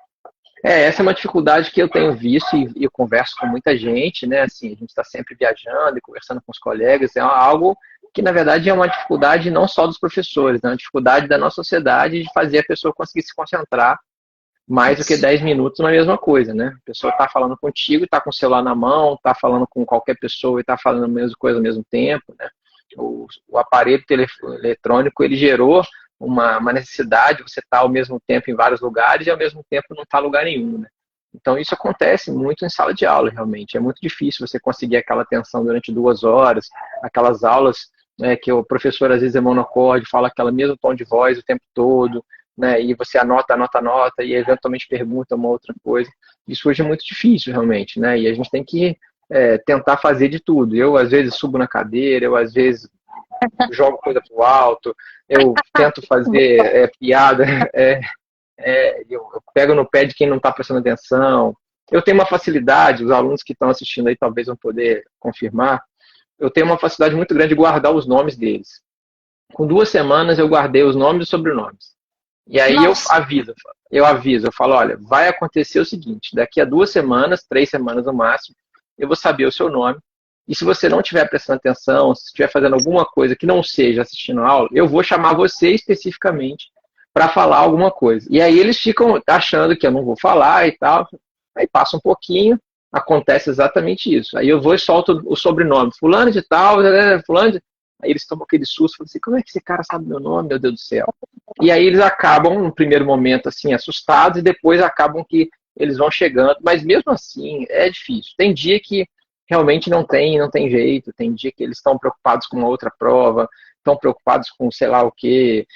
Essa é uma dificuldade que eu tenho visto e eu converso com muita gente, né? Assim, a gente está sempre viajando e conversando com os colegas, é algo que, na verdade, é uma dificuldade não só dos professores, é uma dificuldade da nossa sociedade de fazer a pessoa conseguir se concentrar mais do que 10 minutos na mesma coisa, né? A pessoa está falando contigo, está com o celular na mão, está falando com qualquer pessoa e está falando a mesma coisa ao mesmo tempo, né? O aparelho eletrônico, ele gerou uma necessidade de você estar ao mesmo tempo em vários lugares e ao mesmo tempo não estar em lugar nenhum, né? Então isso acontece muito em sala de aula, realmente. É muito difícil você conseguir aquela atenção durante 2 horas, aquelas aulas que o professor às vezes é monocorde, fala aquele mesmo tom de voz o tempo todo, né? E você anota e eventualmente pergunta uma outra coisa. Isso hoje é muito difícil, realmente, né? E a gente tem que tentar fazer de tudo. Eu às vezes subo na cadeira, eu às vezes jogo coisa pro alto, eu tento fazer piada, eu pego no pé de quem não está prestando atenção. Eu tenho uma facilidade, os alunos que estão assistindo aí talvez vão poder confirmar, eu tenho uma facilidade muito grande de guardar os nomes deles. Com 2 semanas eu guardei os nomes e sobrenomes. E aí eu aviso, eu falo, olha, vai acontecer o seguinte, daqui a 2 semanas, 3 semanas no máximo, eu vou saber o seu nome. E se você não estiver prestando atenção, se estiver fazendo alguma coisa que não seja assistindo a aula, eu vou chamar você especificamente para falar alguma coisa. E aí eles ficam achando que eu não vou falar e tal. Aí passa um pouquinho, acontece exatamente isso. Aí eu vou e solto o sobrenome. Fulano de tal, fulano de... Aí eles tomam aquele susto, falam assim, como é que esse cara sabe meu nome, meu Deus do céu? E aí eles acabam, no primeiro momento, assim, assustados, e depois acabam que eles vão chegando, mas mesmo assim é difícil. Tem dia que realmente não tem jeito, tem dia que eles estão preocupados com uma outra prova, estão preocupados com sei lá o quê,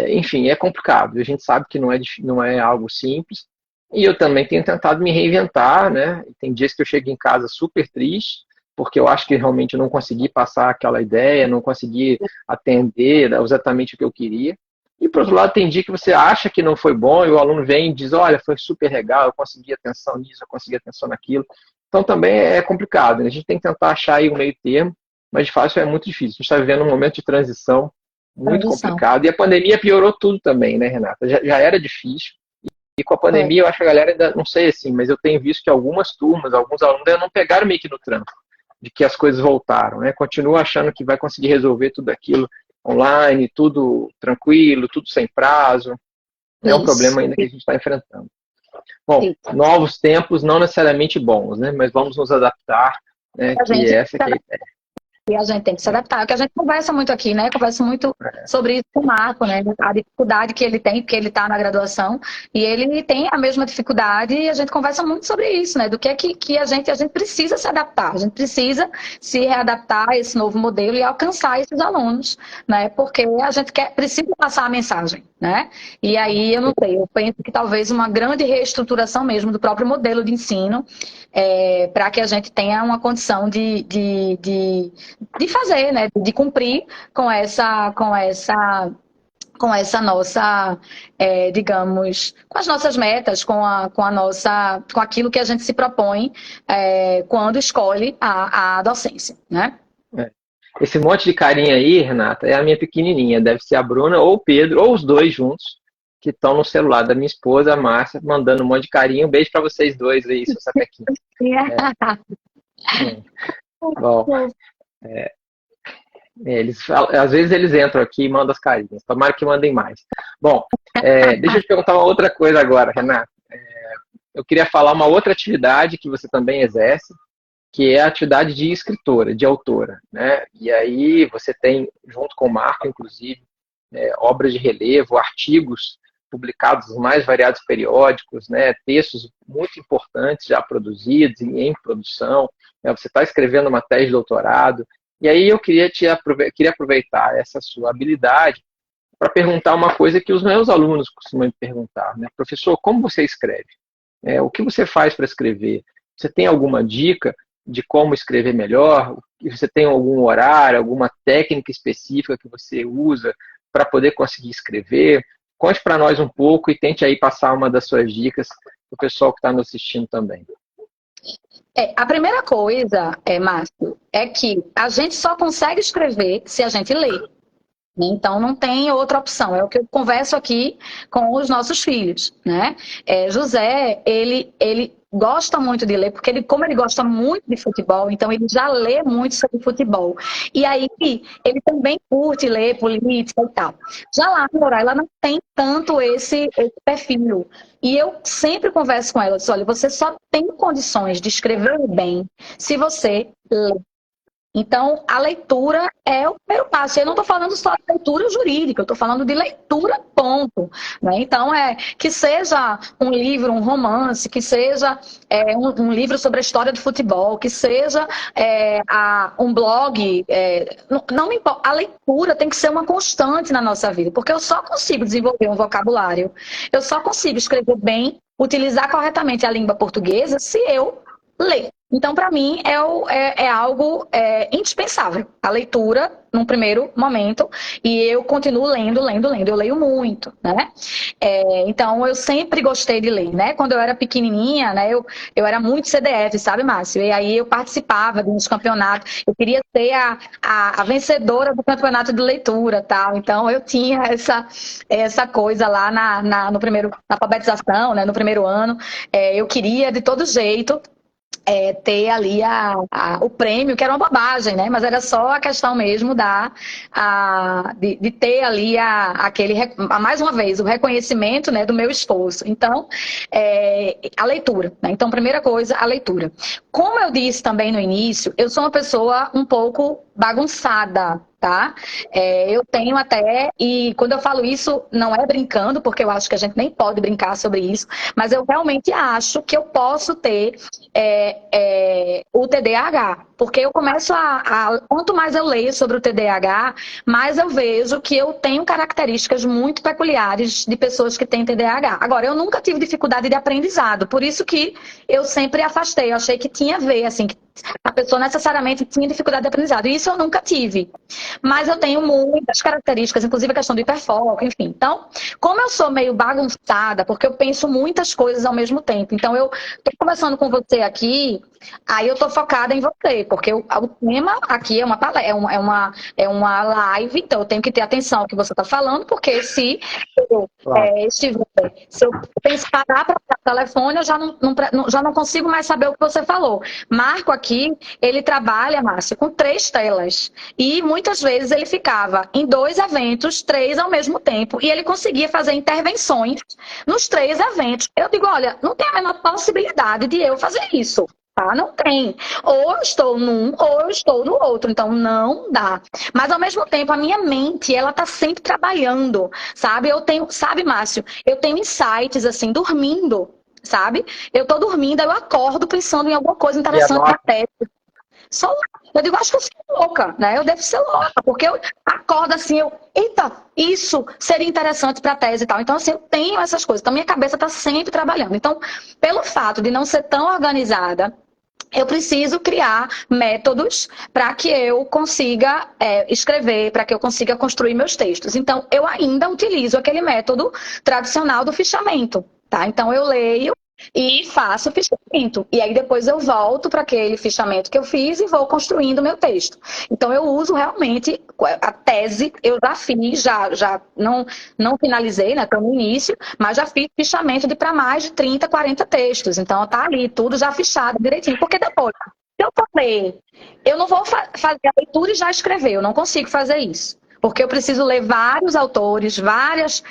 enfim, é complicado. A gente sabe que não é algo simples, e eu também tenho tentado me reinventar, né? Tem dias que eu chego em casa super triste, porque eu acho que realmente eu não consegui passar aquela ideia, não consegui atender exatamente o que eu queria. E, por outro lado, tem dia que você acha que não foi bom e o aluno vem e diz, olha, foi super legal, eu consegui atenção nisso, eu consegui atenção naquilo. Então, também é complicado, né? A gente tem que tentar achar aí um meio termo, mas, de fato, é muito difícil. A gente está vivendo um momento de transição muito Transição. complicado. E a pandemia piorou tudo também, né, Renata? Já era difícil. E com a Foi. pandemia, eu acho que a galera ainda, não sei assim, mas eu tenho visto que algumas turmas, alguns alunos ainda não pegaram meio que no tranco de que as coisas voltaram, né? Continua achando que vai conseguir resolver tudo aquilo online, tudo tranquilo, tudo sem prazo. É um Isso. problema ainda que a gente está enfrentando. Bom, Isso. novos tempos não necessariamente bons, né? Mas vamos nos adaptar, né? A Que gente essa que é a ideia. E a gente tem que se adaptar. É o que a gente conversa muito aqui, né? Conversa muito sobre isso com o Marco, né? A dificuldade que ele tem, porque ele está na graduação, e ele tem a mesma dificuldade, e a gente conversa muito sobre isso, né? Do que é que a gente precisa se adaptar, a gente precisa se readaptar a esse novo modelo e alcançar esses alunos, né? Porque a gente precisa passar a mensagem, né? E aí, eu não sei, eu penso que talvez uma grande reestruturação mesmo do próprio modelo de ensino, para que a gente tenha uma condição de fazer, né, de cumprir com essa nossa, digamos, com as nossas metas, com aquilo que a gente se propõe quando escolhe a docência, né? É. Esse monte de carinha aí, Renata, é a minha pequenininha. Deve ser a Bruna ou o Pedro, ou os dois juntos, que estão no celular da minha esposa, a Márcia, mandando um monte de carinho. Um beijo para vocês dois aí, seu sapequinho. É. Bom, às vezes eles entram aqui e mandam as carinhas. Tomara que mandem mais. Bom, deixa eu te perguntar uma outra coisa agora, Renata. Eu queria falar uma outra atividade que você também exerce, que é a atividade de escritora, de autora, né? E aí você tem, junto com o Marco, inclusive, obras de relevo, artigos publicados nos mais variados periódicos, né? Textos muito importantes já produzidos, em produção, né? Você está escrevendo uma tese de doutorado, e aí eu queria aproveitar essa sua habilidade para perguntar uma coisa que os meus alunos costumam me perguntar, né? Professor, como você escreve? O que você faz para escrever? Você tem alguma dica de como escrever melhor? Você tem algum horário, alguma técnica específica que você usa para poder conseguir escrever? Conte para nós um pouco e tente aí passar uma das suas dicas para o pessoal que está nos assistindo também. A primeira coisa, Márcio, é que a gente só consegue escrever se a gente lê. Então, não tem outra opção. É o que eu converso aqui com os nossos filhos, né? José, ele gosta muito de ler, porque como ele gosta muito de futebol, então ele já lê muito sobre futebol. E aí, ele também curte ler política e tal. Já lá no Roraima, ela não tem tanto esse perfil. E eu sempre converso com ela, diz, olha, você só tem condições de escrever bem se você lê. Então, a leitura é o primeiro passo. Eu não estou falando só de leitura jurídica, eu estou falando de leitura, ponto. Né? Então, que seja um livro, um romance, que seja um livro sobre a história do futebol, que seja um blog. Não me importa. A leitura tem que ser uma constante na nossa vida, porque eu só consigo desenvolver um vocabulário, eu só consigo escrever bem, utilizar corretamente a língua portuguesa se eu ler. Então, para mim, é algo indispensável. A leitura, num primeiro momento, e eu continuo lendo. Eu leio muito, né? Então, eu sempre gostei de ler, né? Quando eu era pequenininha, né? Eu era muito CDF, sabe, Márcio? E aí eu participava de uns campeonatos. Eu queria ser a vencedora do campeonato de leitura, tal. Então, eu tinha essa coisa lá no primeiro, na alfabetização, né? No primeiro ano. Eu queria, de todo jeito, ter ali o prêmio, que era uma bobagem, né? Mas era só a questão mesmo de ter ali mais uma vez, o reconhecimento, né, do meu esforço. Então, a leitura, né? Então, primeira coisa, a leitura. Como eu disse também no início, eu sou uma pessoa um pouco bagunçada, tá? Eu tenho até, e quando eu falo isso, não é brincando, porque eu acho que a gente nem pode brincar sobre isso, mas eu realmente acho que eu posso ter o TDAH, porque eu começo quanto mais eu leio sobre o TDAH, mais eu vejo que eu tenho características muito peculiares de pessoas que têm TDAH. Agora, eu nunca tive dificuldade de aprendizado, por isso que eu sempre afastei, eu achei que tinha a ver, assim, que a pessoa necessariamente tinha dificuldade de aprendizado. E isso eu nunca tive. Mas eu tenho muitas características, inclusive a questão do hiperfoco, enfim. Então, como eu sou meio bagunçada, porque eu penso muitas coisas ao mesmo tempo. Então, eu estou conversando com você aqui, aí eu estou focada em você, porque o tema aqui é uma palestra, é uma live, então eu tenho que ter atenção ao que você está falando, porque Claro. se eu pensar para o telefone, eu já não consigo mais saber o que você falou. Marco aqui, ele trabalha, Márcio, com 3 telas. E muitas vezes ele ficava em 2 eventos, 3 ao mesmo tempo. E ele conseguia fazer intervenções nos 3 eventos. Eu digo, olha, não tem a menor possibilidade de eu fazer isso. Tá? Não tem. Ou eu estou num, ou eu estou no outro. Então, não dá. Mas, ao mesmo tempo, a minha mente, ela tá sempre trabalhando, sabe? Sabe, Márcio, eu tenho insights, assim, dormindo, sabe? Eu tô dormindo, aí eu acordo pensando em alguma coisa E interessante na anota. tese. Só eu digo, acho que eu sou louca, né? Eu devo ser louca, porque eu acordo assim, eita, isso seria interessante para a tese e tal. Então, assim, eu tenho essas coisas. Então, minha cabeça está sempre trabalhando. Então, pelo fato de não ser tão organizada, eu preciso criar métodos para que eu consiga escrever, para que eu consiga construir meus textos. Então, eu ainda utilizo aquele método tradicional do fichamento, tá? Então, eu leio e faço o fichamento. E aí, depois eu volto para aquele fichamento que eu fiz e vou construindo o meu texto. Então, eu uso realmente a tese, eu já fiz, já não finalizei, né? Estou no início, mas já fiz fichamento de para mais de 30, 40 textos. Então, tá ali tudo já fichado direitinho. Porque depois, se eu for ler, eu não vou fazer a leitura e já escrever. Eu não consigo fazer isso. Porque eu preciso ler vários autores, várias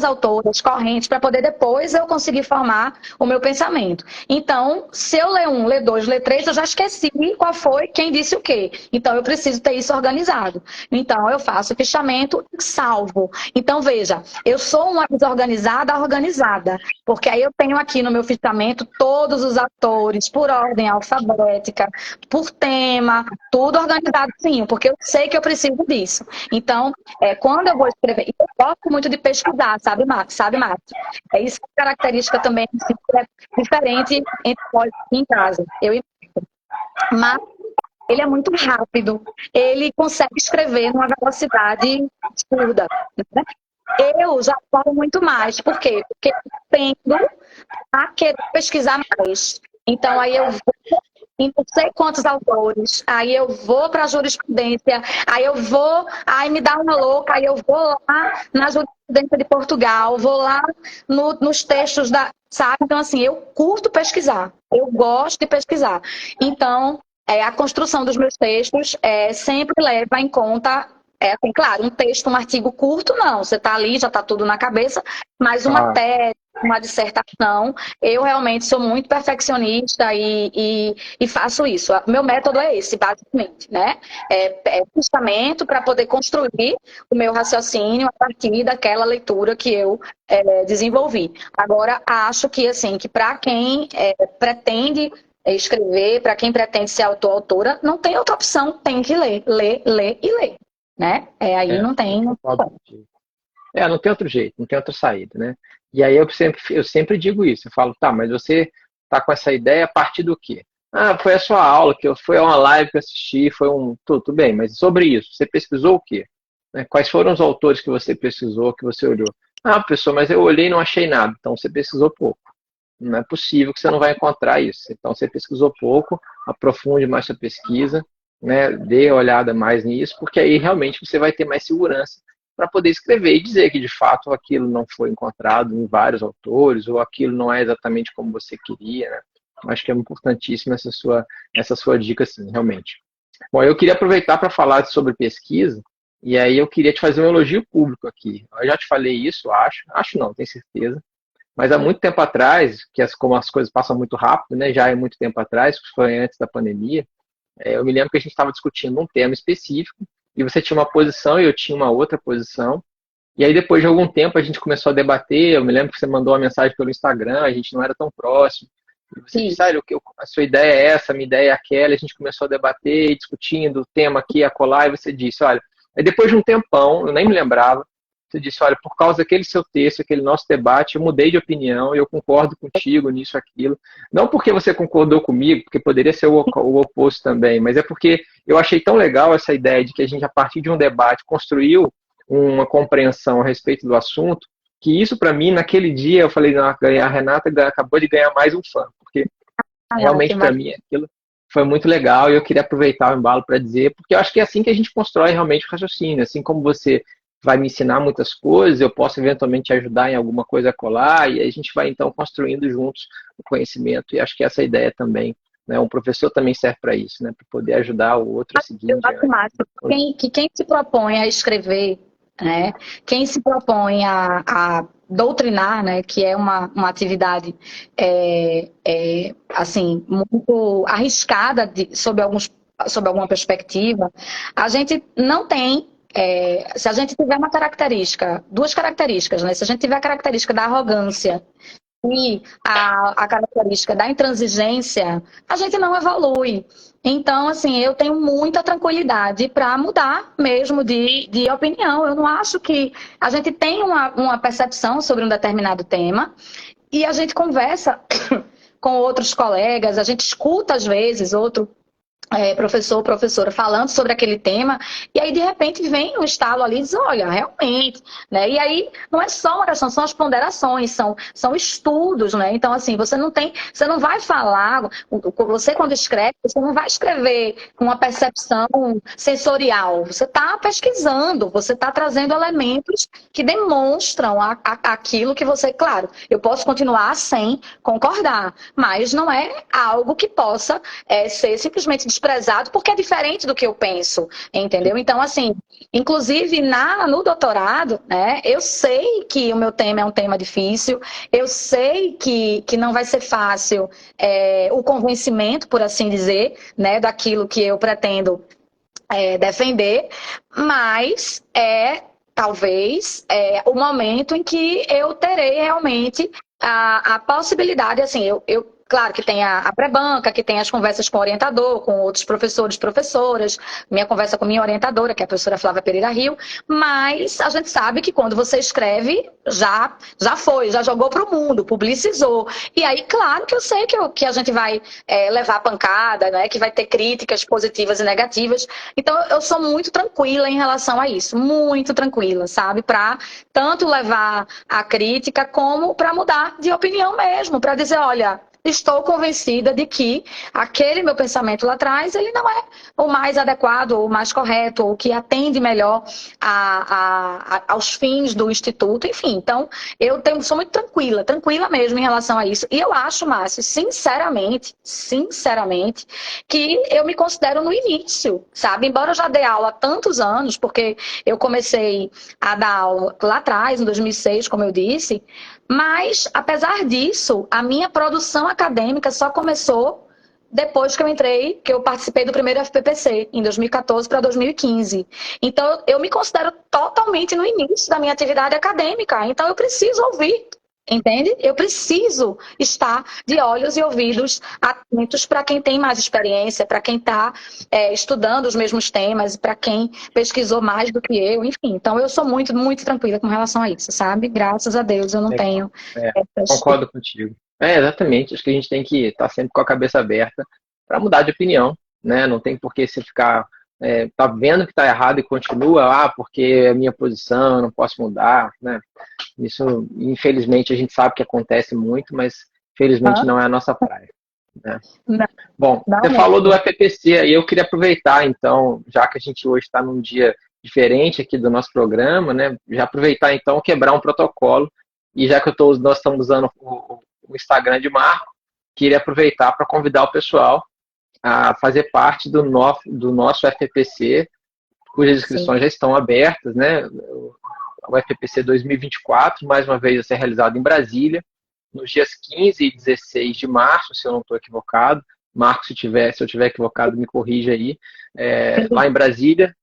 autoras, correntes, para poder depois eu conseguir formar o meu pensamento. Então, se eu ler 1, ler 2, ler 3, eu já esqueci qual foi, quem disse o quê. Então, eu preciso ter isso organizado. Então, eu faço o fichamento e salvo. Então, veja, eu sou uma desorganizada organizada, porque aí eu tenho aqui no meu fichamento todos os autores, por ordem alfabética, por tema, tudo organizado sim, porque eu sei que eu preciso disso. Então, quando eu vou escrever, eu gosto muito de pesquisar, sabe, Márcio? Isso é característica também assim, diferente entre nós aqui em casa. Mas ele é muito rápido, ele consegue escrever numa velocidade absurda, né? Eu já falo muito mais. Por quê? Porque eu tendo a querer pesquisar mais. Então, aí eu vou em não sei quantos autores, aí eu vou para a jurisprudência, aí me dá uma louca, aí eu vou lá na jurisprudência de Portugal, vou lá nos textos sabe? Então, assim, eu curto pesquisar, eu gosto de pesquisar. Então, a construção dos meus textos sempre leva em conta, assim, claro, um texto, um artigo curto, não, você está ali, já está tudo na cabeça, mas uma Ah, tese, uma dissertação, eu realmente sou muito perfeccionista e faço isso. O meu método é esse, basicamente, né? Pensamento para poder construir o meu raciocínio a partir daquela leitura que eu desenvolvi. Agora, acho que, assim, que para quem pretende escrever, para quem pretende ser autor-autora, não tem outra opção, tem que ler, ler, ler e ler, né? Aí não eu tem. concordo contigo. Não tem outro jeito, não tem outra saída, né? E aí eu sempre digo isso, eu falo, tá, mas você tá com essa ideia a partir do quê? Ah, foi a sua aula, foi uma live que eu assisti, foi tudo bem, mas sobre isso, você pesquisou o quê? Né? Quais foram os autores que você pesquisou, que você olhou? Ah, pessoal, mas eu olhei e não achei nada, então você pesquisou pouco. Não é possível que você não vai encontrar isso. Então você pesquisou pouco, aprofunde mais sua pesquisa, né? Dê uma olhada mais nisso, porque aí realmente você vai ter mais segurança para poder escrever e dizer que de fato aquilo não foi encontrado em vários autores ou aquilo não é exatamente como você queria, né? Acho que é importantíssima essa sua dica, sim, realmente. Bom, eu queria aproveitar para falar sobre pesquisa, e aí eu queria te fazer um elogio público aqui. Eu já te falei isso, acho não, tenho certeza, mas há muito tempo atrás, como as coisas passam muito rápido, né? Já é muito tempo atrás, foi antes da pandemia, Eu me lembro que a gente estava discutindo um tema específico, e você tinha uma posição e eu tinha uma outra posição. E aí, depois de algum tempo, a gente começou a debater. Eu me lembro que você mandou uma mensagem pelo Instagram, a gente não era tão próximo. E você disse, Isso. a sua ideia é essa, a minha ideia é aquela. A gente começou a debater, discutindo o tema aqui, acolá, e você disse, olha... Aí depois de um tempão, eu nem me lembrava, você disse, olha, por causa daquele seu texto, aquele nosso debate, eu mudei de opinião, eu concordo contigo nisso, aquilo. Não porque você concordou comigo, porque poderia ser o oposto também, mas é porque eu achei tão legal essa ideia de que a gente, a partir de um debate, construiu uma compreensão a respeito do assunto, que isso para mim, naquele dia, eu falei, não, a Renata acabou de ganhar mais um fã, porque realmente para mim aquilo foi muito legal e eu queria aproveitar o embalo para dizer, porque eu acho que é assim que a gente constrói realmente o raciocínio, assim como você vai me ensinar muitas coisas, eu posso eventualmente te ajudar em alguma coisa a colar, e aí a gente vai então construindo juntos o conhecimento, e acho que essa ideia também, né, um professor também serve para isso, né, para poder ajudar o outro a seguir Eu em acho diante. massa. Quem se propõe a escrever, né? Quem se propõe a doutrinar, né? Que é uma atividade assim muito arriscada sob alguma perspectiva, a gente não tem se a gente tiver uma característica, duas características, né? Se a gente tiver a característica da arrogância e a característica da intransigência, a gente não evolui. Então, assim, eu tenho muita tranquilidade para mudar mesmo de opinião. Eu não acho que a gente tem uma percepção sobre um determinado tema e a gente conversa com outros colegas, a gente escuta às vezes outro professor ou professora falando sobre aquele tema, e aí de repente vem um estalo ali e diz, olha, realmente, né? E aí não é só oração, são as ponderações, são estudos, né? Então, assim, você não vai falar, você quando escreve, você não vai escrever com uma percepção sensorial, você está pesquisando, você está trazendo elementos que demonstram aquilo que você, claro, eu posso continuar sem concordar, mas não é algo que possa ser simplesmente desprezado porque é diferente do que eu penso, entendeu? Então, assim, inclusive no doutorado, né, eu sei que o meu tema é um tema difícil, eu sei que não vai ser fácil o convencimento, por assim dizer, né, daquilo que eu pretendo defender, mas talvez o momento em que eu terei realmente a possibilidade, assim, claro que tem a pré-banca, que tem as conversas com o orientador, com outros professores, professoras, minha conversa com minha orientadora, que é a professora Flávia Pereira Rio, mas a gente sabe que quando você escreve, já jogou para o mundo, publicizou. E aí, claro que eu sei que a gente vai levar pancada, né, que vai ter críticas positivas e negativas. Então, eu sou muito tranquila em relação a isso, muito tranquila, sabe? Para tanto levar a crítica como para mudar de opinião mesmo, para dizer, olha, estou convencida de que aquele meu pensamento lá atrás, ele não é o mais adequado, ou o mais correto, ou que atende melhor aos fins do Instituto, enfim. Então, sou muito tranquila mesmo em relação a isso. E eu acho, Márcio, sinceramente, que eu me considero no início, sabe? Embora eu já dê aula há tantos anos, porque eu comecei a dar aula lá atrás, em 2006, como eu disse, mas, apesar disso, a minha produção acadêmica só começou depois que eu participei do primeiro FPPC, em 2014 para 2015. Então, eu me considero totalmente no início da minha atividade acadêmica. Então, eu preciso ouvir, entende? Eu preciso estar de olhos e ouvidos atentos para quem tem mais experiência, para quem está estudando os mesmos temas, para quem pesquisou mais do que eu, enfim. Então, eu sou muito, muito tranquila com relação a isso, sabe? Graças a Deus, eu não tenho Concordo contigo. Exatamente. Acho que a gente tem que estar sempre com a cabeça aberta para mudar de opinião, né? Não tem por que você ficar tá vendo que está errado e continua, porque é a minha posição, eu não posso mudar, né? Isso, infelizmente, a gente sabe que acontece muito, mas felizmente não é a nossa praia, né? Não, Bom, não você falou do FPPC e eu queria aproveitar, então, já que a gente hoje está num dia diferente aqui do nosso programa, né? Já aproveitar, então, quebrar um protocolo. E já que nós estamos usando o Instagram de Marco, queria aproveitar para convidar o pessoal a fazer parte do nosso FPPC, cujas inscrições já estão abertas, né? O FPPC 2024, mais uma vez, vai ser realizado em Brasília, nos dias 15 e 16 de março, se eu não estou equivocado. Marcos, se eu tiver equivocado, me corrija aí, lá em Brasília,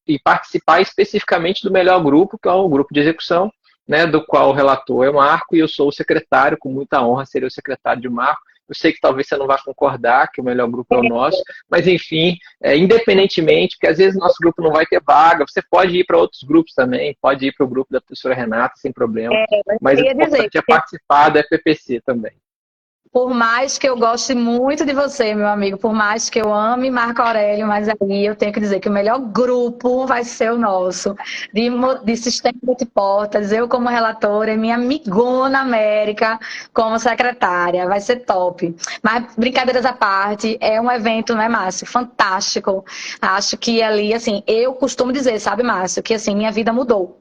e participar especificamente do melhor grupo, que é o grupo de execução, né, do qual o relator é o Marco, e eu sou o secretário, com muita honra seria o secretário de Marco. Eu sei que talvez você não vá concordar que o melhor grupo é o nosso, mas enfim, independentemente, porque às vezes nosso grupo não vai ter vaga, você pode ir para outros grupos também, pode ir para o grupo da professora Renata, sem problema, mas o importante é participar da FPPC também. Por mais que eu goste muito de você, meu amigo, por mais que eu ame Marco Aurélio, mas aí eu tenho que dizer que o melhor grupo vai ser o nosso, de Sistema Multiportas, eu como relatora, e minha amigona América como secretária, vai ser top. Mas, brincadeiras à parte, é um evento, né, Márcio? Fantástico. Acho que ali, assim, eu costumo dizer, sabe, Márcio, que assim, minha vida mudou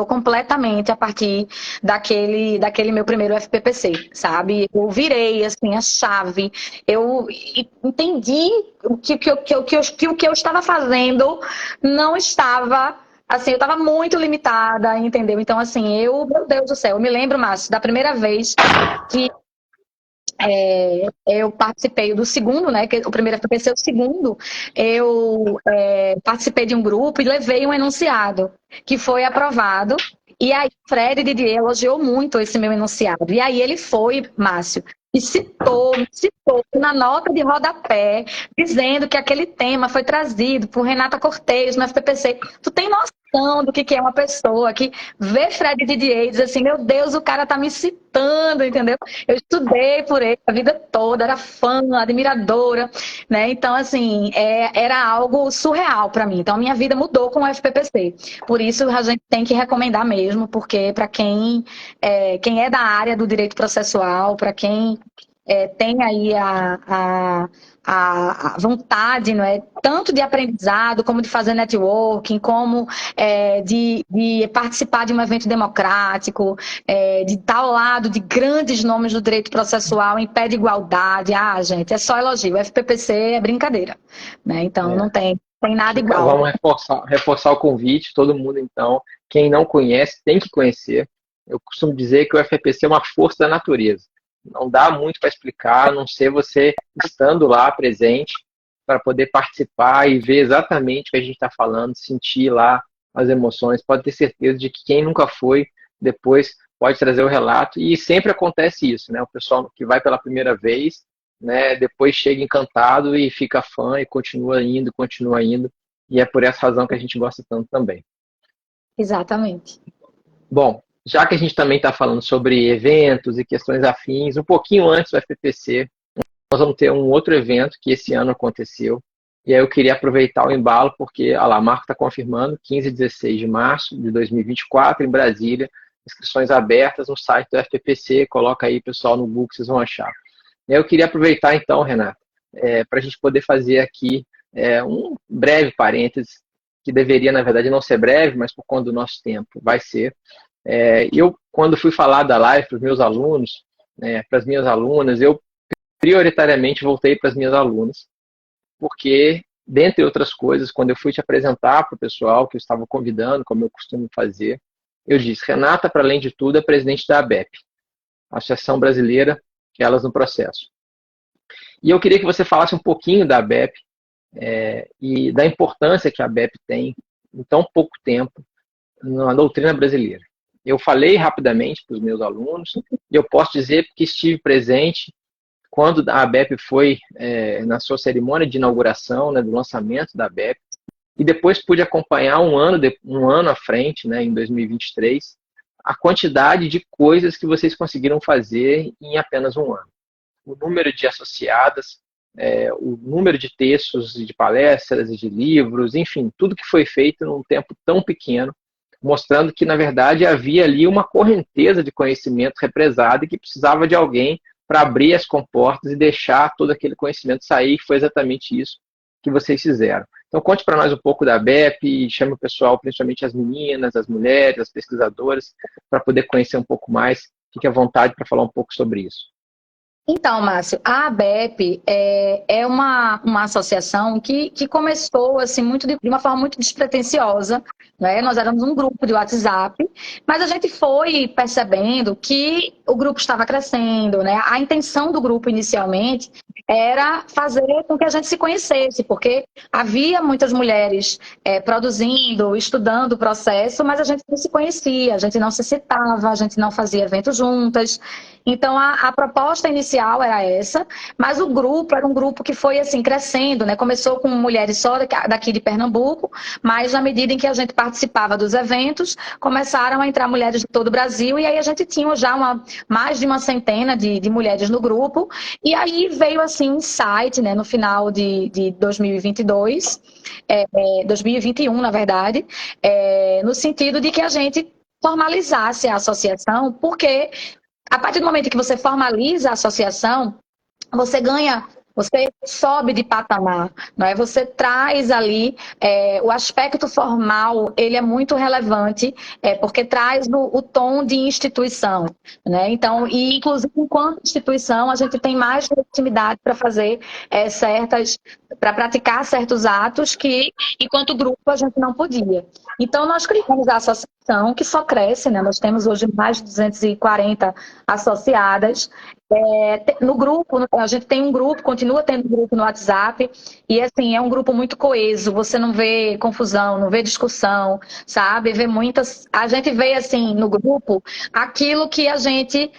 completamente a partir daquele meu primeiro FPPC, sabe? Eu virei assim a chave, eu entendi que o que eu estava fazendo não estava, assim, eu estava muito limitada, entendeu? Então, assim, meu Deus do céu, eu me lembro, Márcio, da primeira vez que eu participei do segundo, né? Que o primeiro FPC, o segundo, eu participei de um grupo e levei um enunciado que foi aprovado. E aí, Fred Didier elogiou muito esse meu enunciado. E aí ele foi, Márcio, e citou na nota de rodapé, dizendo que aquele tema foi trazido por Renata Cortez no FPPC. Tu tem noção do que é uma pessoa que vê Fred Didier e diz assim, meu Deus, o cara tá me citando, entendeu? Eu estudei por ele a vida toda, era fã, admiradora, né? Então, assim, era algo surreal para mim. Então, a minha vida mudou com o FPPC. Por isso, a gente tem que recomendar mesmo, porque para quem é da área do direito processual, para quem tem aí a vontade, não é? Tanto de aprendizado, como de fazer networking, como de participar de um evento democrático, de estar ao lado de grandes nomes do direito processual em pé de igualdade. Ah, gente, é só elogio. O FPPC é brincadeira, né? Então não tem nada igual. Vamos reforçar o convite, todo mundo, então. Quem não conhece, tem que conhecer. Eu costumo dizer que o FPPC é uma força da natureza. Não dá muito para explicar, a não ser você estando lá presente para poder participar e ver exatamente o que a gente está falando, sentir lá as emoções. Pode ter certeza de que quem nunca foi, depois pode trazer o relato. E sempre acontece isso, né? O pessoal que vai pela primeira vez, né, depois chega encantado e fica fã e continua indo. E é por essa razão que a gente gosta tanto também. Exatamente. Bom, já que a gente também está falando sobre eventos e questões afins, um pouquinho antes do FPPC, nós vamos ter um outro evento que esse ano aconteceu. E aí eu queria aproveitar o embalo, porque, olha lá, o Marco está confirmando, 15 e 16 de março de 2024, em Brasília, inscrições abertas no site do FPPC, coloca aí, pessoal, no Google, vocês vão achar. E aí eu queria aproveitar, então, Renata, para a gente poder fazer aqui um breve parênteses, que deveria, na verdade, não ser breve, mas por conta do nosso tempo vai ser. Eu, quando fui falar da live para os meus alunos, para as minhas alunas, eu prioritariamente voltei para as minhas alunas, porque, dentre outras coisas, quando eu fui te apresentar para o pessoal que eu estava convidando, como eu costumo fazer, eu disse, Renata, para além de tudo, é presidente da ABEP, Associação Brasileira de Elas no Processo. E eu queria que você falasse um pouquinho da ABEP e da importância que a ABEP tem em tão pouco tempo na doutrina brasileira. Eu falei rapidamente para os meus alunos, e eu posso dizer que estive presente quando a ABEP foi na sua cerimônia de inauguração, né, do lançamento da ABEP, e depois pude acompanhar um ano à frente, né, em 2023, a quantidade de coisas que vocês conseguiram fazer em apenas um ano. O número de associadas, o número de textos, de palestras, de livros, enfim, tudo que foi feito num tempo tão pequeno, mostrando que, na verdade, havia ali uma correnteza de conhecimento represada e que precisava de alguém para abrir as comportas e deixar todo aquele conhecimento sair, que foi exatamente isso que vocês fizeram. Então, conte para nós um pouco da ABEP, chame o pessoal, principalmente as meninas, as mulheres, as pesquisadoras, para poder conhecer um pouco mais. Fique à vontade para falar um pouco sobre isso. Então, Márcio, a ABEP é uma associação que começou assim, de uma forma muito despretensiosa, né? Nós éramos um grupo de WhatsApp, mas a gente foi percebendo que o grupo estava crescendo, né? A intenção do grupo inicialmente era fazer com que a gente se conhecesse, porque havia muitas mulheres produzindo, estudando o processo, mas a gente não se conhecia, a gente não se citava, a gente não fazia eventos juntas. Então, a proposta inicial era essa, mas o grupo era um grupo que foi assim crescendo, né? Começou com mulheres só daqui de Pernambuco, mas na medida em que a gente participava dos eventos, começaram a entrar mulheres de todo o Brasil, e aí a gente tinha já mais de uma centena de mulheres no grupo, e aí veio assim um insight, né, no final de 2022, 2021, na verdade, no sentido de que a gente formalizasse a associação, porque a partir do momento que você formaliza a associação, você ganha, você sobe de patamar, não é? Você traz ali o aspecto formal, ele é muito relevante, porque traz o tom de instituição, né? Então, e inclusive enquanto instituição, a gente tem mais legitimidade para fazer para praticar certos atos que, enquanto grupo, a gente não podia. Então, nós criamos a associação, que só cresce, né? Nós temos hoje mais de 240 associadas. No grupo, a gente tem um grupo, continua tendo um grupo no WhatsApp, e assim, é um grupo muito coeso, você não vê confusão, não vê discussão, sabe? Vê muitas. A gente vê assim no grupo aquilo que a gente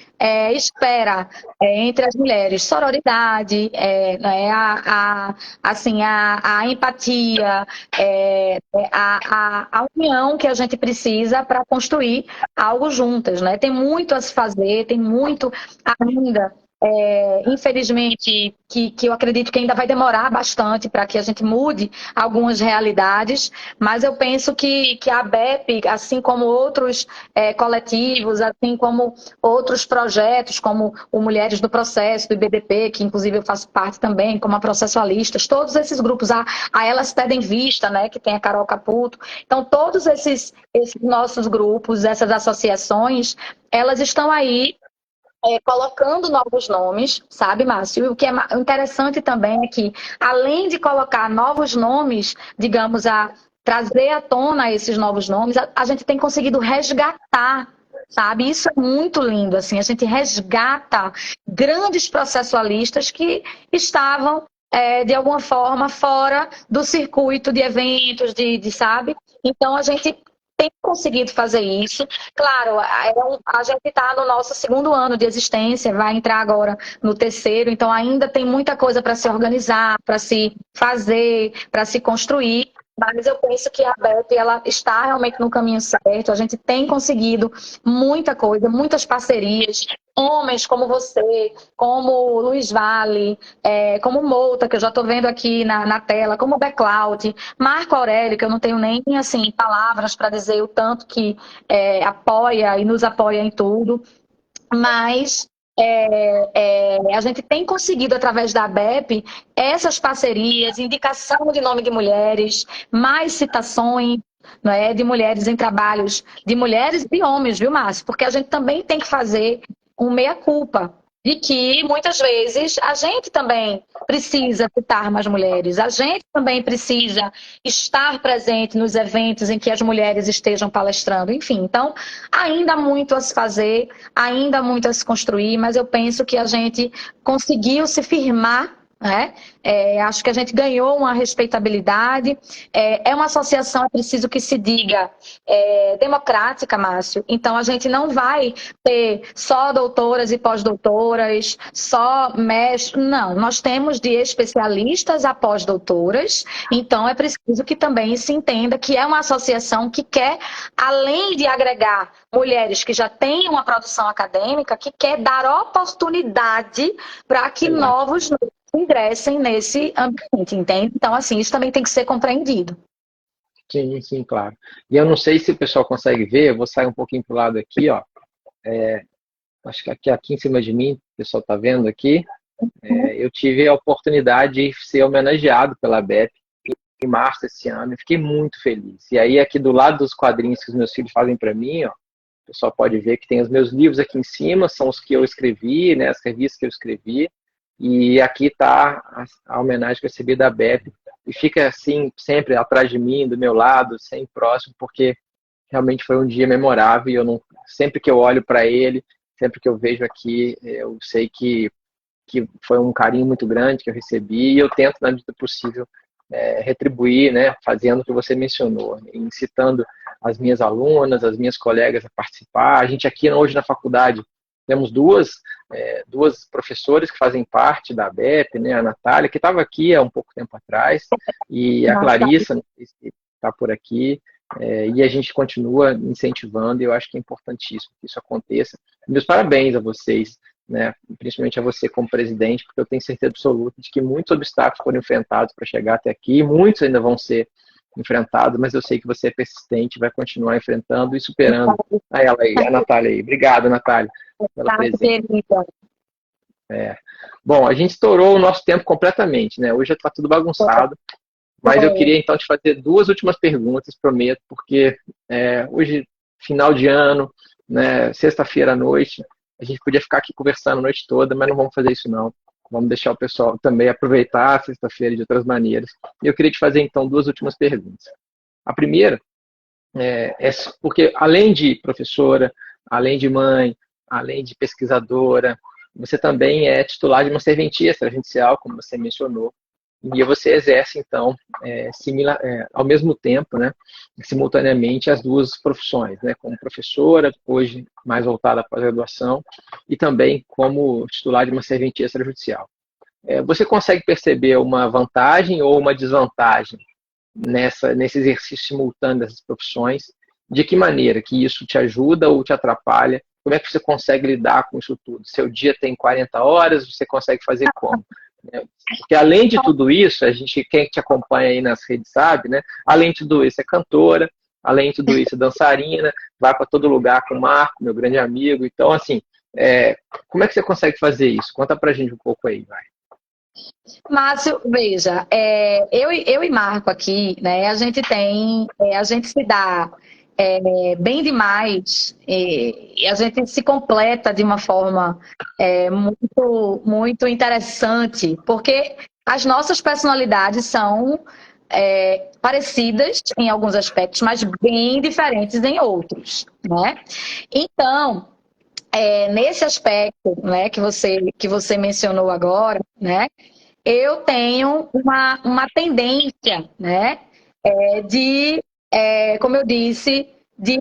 espera entre as mulheres, sororidade, né, assim, a empatia, a união que a gente precisa para construir algo juntas, né? Tem muito a se fazer, tem muito ainda, infelizmente, que eu acredito que ainda vai demorar bastante para que a gente mude algumas realidades, mas eu penso que a ABEP, assim como outros coletivos, assim como outros projetos, como o Mulheres do Processo, do IBDP, que inclusive eu faço parte também, como a Processualistas, todos esses grupos, a Elas Pedem Vista, né, que tem a Carol Caputo, então todos esses nossos grupos, essas associações, elas estão aí colocando novos nomes, sabe, Márcio? E o que é interessante também é que, além de colocar novos nomes, digamos, a trazer à tona esses novos nomes, a gente tem conseguido resgatar, sabe? Isso é muito lindo, assim, a gente resgata grandes processualistas que estavam, de alguma forma, fora do circuito de eventos, sabe? Então, a gente tem conseguido fazer isso. Claro, a gente está no nosso segundo ano de existência, vai entrar agora no terceiro, então ainda tem muita coisa para se organizar, para se fazer, para se construir. Mas eu penso que a Beth, ela está realmente no caminho certo. A gente tem conseguido muita coisa, muitas parcerias. Homens como você, como o Luiz Vale, como o Mouta, que eu já estou vendo aqui na tela, como o Becloud, Marco Aurélio, que eu não tenho nem assim, palavras para dizer o tanto que apoia e nos apoia em tudo. Mas a gente tem conseguido, através da ABEP, essas parcerias, indicação de nome de mulheres, mais citações, não é, de mulheres em trabalhos, de mulheres e de homens, viu, Márcio? Porque a gente também tem que fazer um meia-culpa de que, muitas vezes, a gente também precisa citar mais mulheres, a gente também precisa estar presente nos eventos em que as mulheres estejam palestrando, enfim. Então, ainda há muito a se fazer, ainda há muito a se construir, mas eu penso que a gente conseguiu se firmar, né? Acho que a gente ganhou uma respeitabilidade. É uma associação, é preciso que se diga, democrática, Márcio. Então, a gente não vai ter só doutoras e pós-doutoras, só mestres. Não, nós temos de especialistas a pós-doutoras. Então, é preciso que também se entenda que é uma associação que quer, além de agregar mulheres que já têm uma produção acadêmica, que quer dar oportunidade para que novos ingressem nesse ambiente, entende? Então, assim, isso também tem que ser compreendido. Sim, sim, claro. E eu não sei se o pessoal consegue ver, eu vou sair um pouquinho para o lado aqui, ó. Acho que aqui em cima de mim, o pessoal está vendo aqui, eu tive a oportunidade de ser homenageado pela BEP em março desse ano, e fiquei muito feliz. E aí, aqui do lado dos quadrinhos que os meus filhos fazem para mim, ó, o pessoal pode ver que tem os meus livros aqui em cima, são os que eu escrevi, né, as revistas que eu escrevi, e aqui está a homenagem que eu recebi da BEP, e fica assim, sempre atrás de mim, do meu lado, sempre próximo, porque realmente foi um dia memorável, e eu não, sempre que eu olho para ele, sempre que eu vejo aqui, eu sei que que foi um carinho muito grande que eu recebi, e eu tento, na medida do possível, retribuir, né, fazendo o que você mencionou, incitando as minhas alunas, as minhas colegas a participar. A gente aqui hoje na faculdade temos duas professoras que fazem parte da ABEP, né, a Natália, que estava aqui há um pouco tempo atrás, e a Clarissa está por aqui, e a gente continua incentivando, e eu acho que é importantíssimo que isso aconteça. Meus parabéns a vocês, né, principalmente a você como presidente, porque eu tenho certeza absoluta de que muitos obstáculos foram enfrentados para chegar até aqui, muitos ainda vão ser enfrentados, mas eu sei que você é persistente, vai continuar enfrentando e superando. Ela aí, a Natália aí. Obrigado, Natália, pela presença. Bom, a gente estourou o nosso tempo completamente, né? Hoje já está tudo bagunçado, mas eu queria então te fazer duas últimas perguntas, prometo, porque hoje, final de ano, né, sexta-feira à noite, a gente podia ficar aqui conversando a noite toda, mas não vamos fazer isso não. Vamos deixar o pessoal também aproveitar a sexta-feira de outras maneiras. E eu queria te fazer então duas últimas perguntas. A primeira porque além de professora, além de mãe, além de pesquisadora, você também é titular de uma serventia extrajudicial, como você mencionou, e você exerce, então, ao mesmo tempo, né, simultaneamente, as duas profissões, né, como professora, hoje mais voltada para a graduação, e também como titular de uma serventia extrajudicial. Você consegue perceber uma vantagem ou uma desvantagem nesse exercício simultâneo dessas profissões? De que maneira que isso te ajuda ou te atrapalha? Como é que você consegue lidar com isso tudo? Seu dia tem 40 horas, você consegue fazer como? Porque além de tudo isso, quem te acompanha aí nas redes sabe, né? Além de tudo isso, é cantora, além de tudo isso, é dançarina, vai para todo lugar com o Marco, meu grande amigo. Então, assim, como é que você consegue fazer isso? Conta pra gente um pouco aí, vai. Márcio, veja, eu e Marco aqui, né, a gente se dá bem demais, e a gente se completa de uma forma muito, muito interessante, porque as nossas personalidades são parecidas em alguns aspectos, mas bem diferentes em outros, né? Então, nesse aspecto, né, que você mencionou agora, né? Eu tenho uma tendência, né, como eu disse, de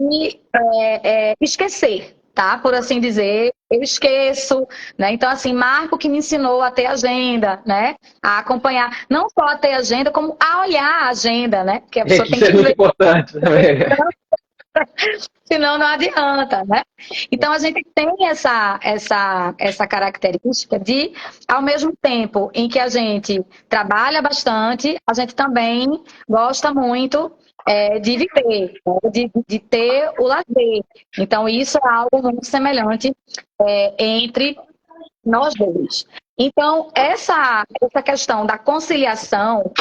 esquecer, tá? Por assim dizer, eu esqueço, né? Então, assim, Marco que me ensinou a ter agenda, né? A acompanhar, não só a ter agenda, como a olhar a agenda, né? Porque a pessoa tem Isso é que muito ver. importante também. Senão não adianta, né? Então a gente tem essa característica de, ao mesmo tempo em que a gente trabalha bastante, a gente também gosta muito de viver, né? de ter o lazer. Então isso é algo muito semelhante entre nós dois. Então, essa questão da conciliação,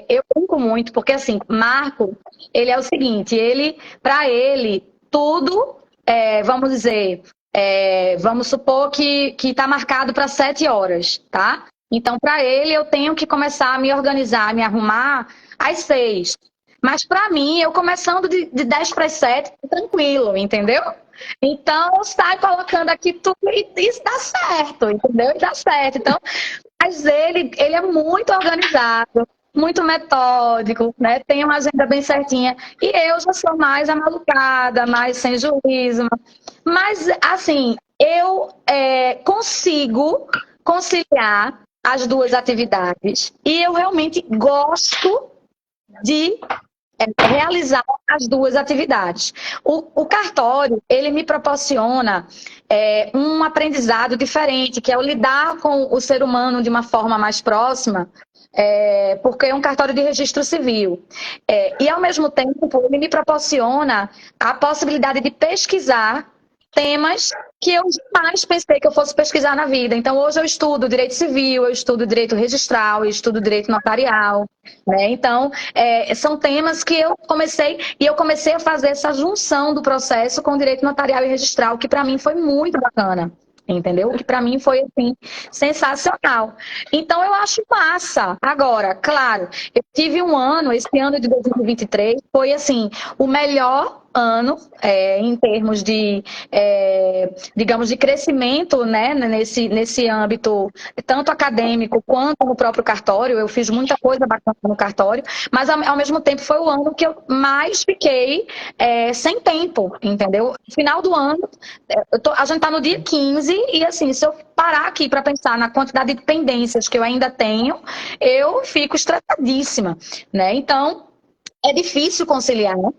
eu brinco muito, porque assim, Marco, ele é o seguinte, para ele, tudo, vamos dizer, vamos supor que está marcado para 7 horas, tá? Então, para ele, eu tenho que começar a me organizar, me arrumar às 6. Mas para mim, eu começando de 10 para as 7, tranquilo, entendeu? Então, sai colocando aqui tudo e isso dá certo, entendeu? E dá certo. Então, mas ele é muito organizado, muito metódico, né? Tem uma agenda bem certinha. E eu já sou mais amalucada, mais sem juízo. Mas, assim, eu consigo conciliar as duas atividades. E eu realmente gosto de realizar as duas atividades. O cartório, ele me proporciona um aprendizado diferente, que é o lidar com o ser humano de uma forma mais próxima, porque é um cartório de registro civil. E, ao mesmo tempo, ele me proporciona a possibilidade de pesquisar temas que eu jamais pensei que eu fosse pesquisar na vida. Então, hoje eu estudo direito civil, eu estudo direito registral, eu estudo direito notarial, né? Então, são temas que eu comecei a fazer essa junção do processo com direito notarial e registral, que para mim foi muito bacana. Entendeu? Que para mim foi assim, sensacional. Então eu acho massa. Agora, claro, eu tive esse ano de 2023, foi assim, o melhor ano, em termos de, digamos, de crescimento, né, nesse âmbito, tanto acadêmico quanto no próprio cartório. Eu fiz muita coisa bacana no cartório, mas ao mesmo tempo foi o ano que eu mais fiquei sem tempo, entendeu? No final do ano, a gente está no dia 15 e, assim, se eu parar aqui para pensar na quantidade de pendências que eu ainda tenho, eu fico estressadíssima, né? Então, é difícil conciliar, né?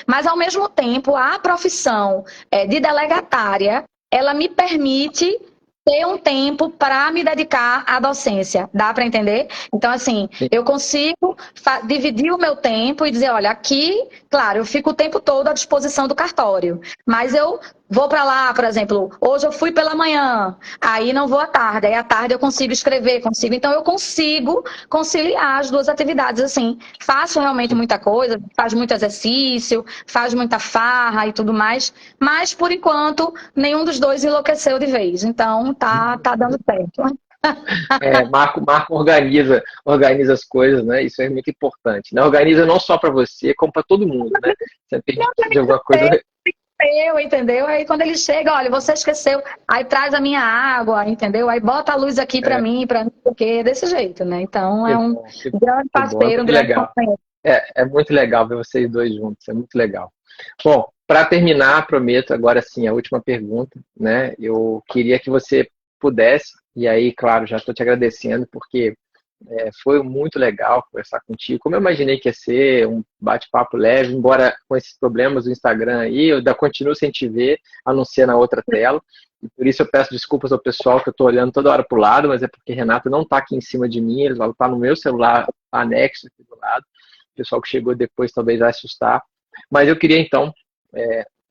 Mas ao mesmo tempo, a profissão de delegatária, ela me permite ter um tempo para me dedicar à docência. Dá para entender? Então, assim, Sim. eu consigo dividir o meu tempo e dizer, olha, aqui, claro, eu fico o tempo todo à disposição do cartório, mas eu vou para lá, por exemplo, hoje eu fui pela manhã, aí não vou à tarde, aí à tarde eu consigo escrever, então eu consigo conciliar as duas atividades, assim, faço realmente muita coisa, faz muito exercício, faz muita farra e tudo mais, mas por enquanto nenhum dos dois enlouqueceu de vez, então tá dando certo. Marco organiza as coisas, né? Isso é muito importante, né? Organiza não só para você, como para todo mundo, né? Sempre que a gente precisa de alguma coisa. Entendeu? Aí quando ele chega, olha, você esqueceu, aí traz a minha água, entendeu? Aí bota a luz aqui para mim, porque desse jeito, né? Então é um grande parceiro, um grande companheiro. É muito legal ver vocês dois juntos, é muito legal. Bom, para terminar, prometo agora sim a última pergunta, né? Eu queria que você pudesse, e aí, claro, já estou te agradecendo, porque foi muito legal conversar contigo. Como eu imaginei que ia ser um bate-papo leve, embora com esses problemas do Instagram aí, eu ainda continuo sem te ver, a não ser na outra tela. E por isso eu peço desculpas ao pessoal que eu estou olhando toda hora para o lado, mas é porque Renata não está aqui em cima de mim, ela está no meu celular anexo aqui do lado. O pessoal que chegou depois talvez vai assustar. Mas eu queria então,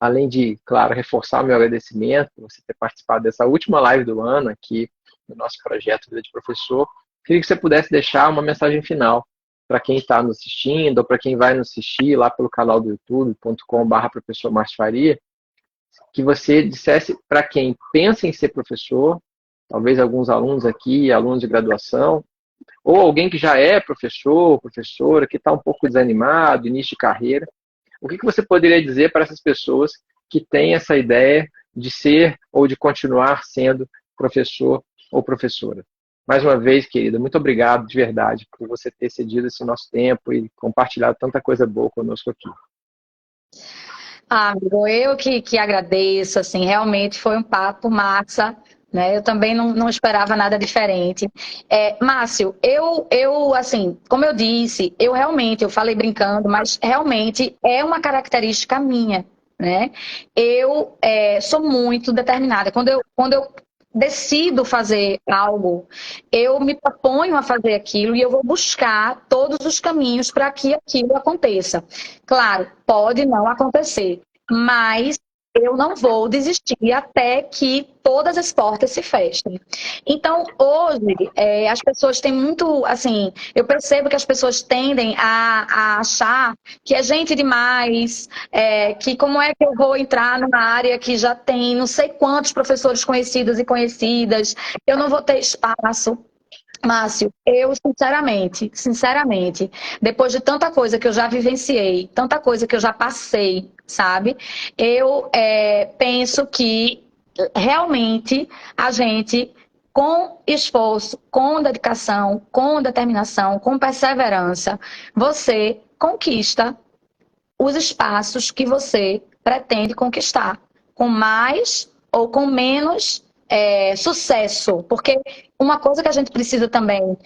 além de, claro, reforçar o meu agradecimento por você ter participado dessa última live do ano aqui no nosso projeto Vida de Professor, queria que você pudesse deixar uma mensagem final para quem está nos assistindo ou para quem vai nos assistir lá pelo canal do youtube.com/professor Márcio Faria, que você dissesse para quem pensa em ser professor, talvez alguns alunos aqui, alunos de graduação, ou alguém que já é professor, professora, que está um pouco desanimado, início de carreira, o que você poderia dizer para essas pessoas que têm essa ideia de ser ou de continuar sendo professor ou professora? Mais uma vez, querida, muito obrigado de verdade por você ter cedido esse nosso tempo e compartilhado tanta coisa boa conosco aqui. Amigo, eu que agradeço, assim, realmente foi um papo massa, né? Eu também não esperava nada diferente. Márcio, assim, como eu disse, eu falei brincando, mas realmente é uma característica minha, né? Eu sou muito determinada. Quando eu decido fazer algo, eu me proponho a fazer aquilo e eu vou buscar todos os caminhos para que aquilo aconteça. Claro, pode não acontecer, mas eu não vou desistir até que todas as portas se fechem. Então, hoje, as pessoas têm muito, assim, eu percebo que as pessoas tendem a achar que é gente demais, que como é que eu vou entrar numa área que já tem não sei quantos professores conhecidos e conhecidas, eu não vou ter espaço. Márcio, eu sinceramente, depois de tanta coisa que eu já vivenciei, tanta coisa que eu já passei, sabe? Eu penso que realmente a gente, com esforço, com dedicação, com determinação, com perseverança, você conquista os espaços que você pretende conquistar, com mais ou com menos sucesso. Porque uma coisa que a gente precisa também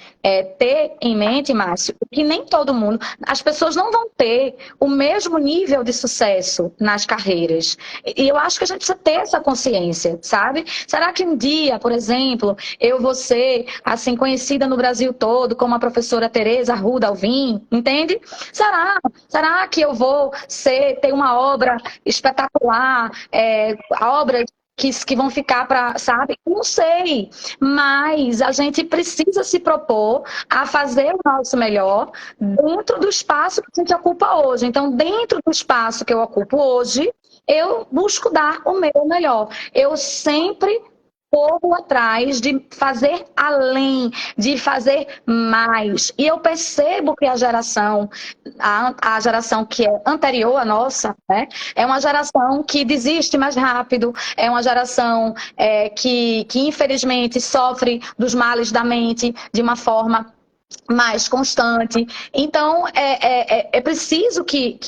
ter em mente, Márcio, é que nem todo mundo, as pessoas não vão ter o mesmo nível de sucesso nas carreiras. E eu acho que a gente precisa ter essa consciência, sabe? Será que um dia, por exemplo, eu vou ser assim conhecida no Brasil todo como a professora Tereza Arruda Alvim, entende? Será que eu vou ter uma obra espetacular, obras que vão ficar para, sabe? Não sei, mas a gente precisa se propor a fazer o nosso melhor dentro do espaço que a gente ocupa hoje. Então, dentro do espaço que eu ocupo hoje, eu busco dar o meu melhor. Eu sempre povo atrás de fazer além, de fazer mais. E eu percebo que a geração que é anterior à nossa, né, é uma geração que desiste mais rápido, é uma geração que infelizmente sofre dos males da mente de uma forma mais constante. Então, é preciso que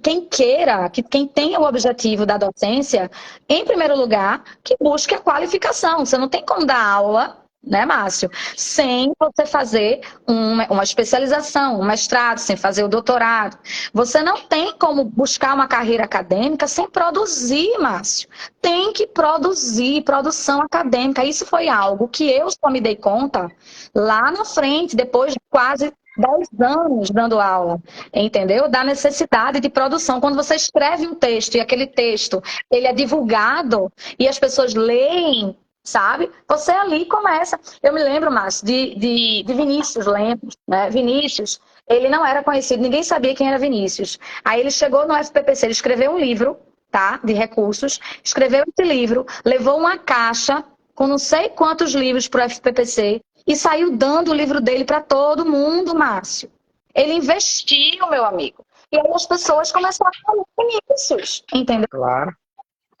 quem queira, que quem tenha o objetivo da docência, em primeiro lugar, que busque a qualificação. Você não tem como dar aula, né, Márcio, sem você fazer uma especialização, um mestrado, sem fazer o doutorado. Você não tem como buscar uma carreira acadêmica sem produzir, Márcio. Tem que produzir, produção acadêmica. Isso foi algo que eu só me dei conta lá na frente, depois de quase 10 anos dando aula, entendeu? Da necessidade de produção. Quando você escreve um texto e aquele texto ele é divulgado e as pessoas leem, sabe? Você ali começa. Eu me lembro, Márcio, de Vinícius Lemos, né? Vinícius, ele não era conhecido, ninguém sabia quem era Vinícius. Aí ele chegou no FPPC, ele escreveu um livro, tá? De recursos, escreveu esse livro, levou uma caixa com não sei quantos livros para o FPPC e saiu dando o livro dele para todo mundo, Márcio. Ele investiu, meu amigo. E aí as pessoas começaram a falar Vinícius, entendeu? Claro.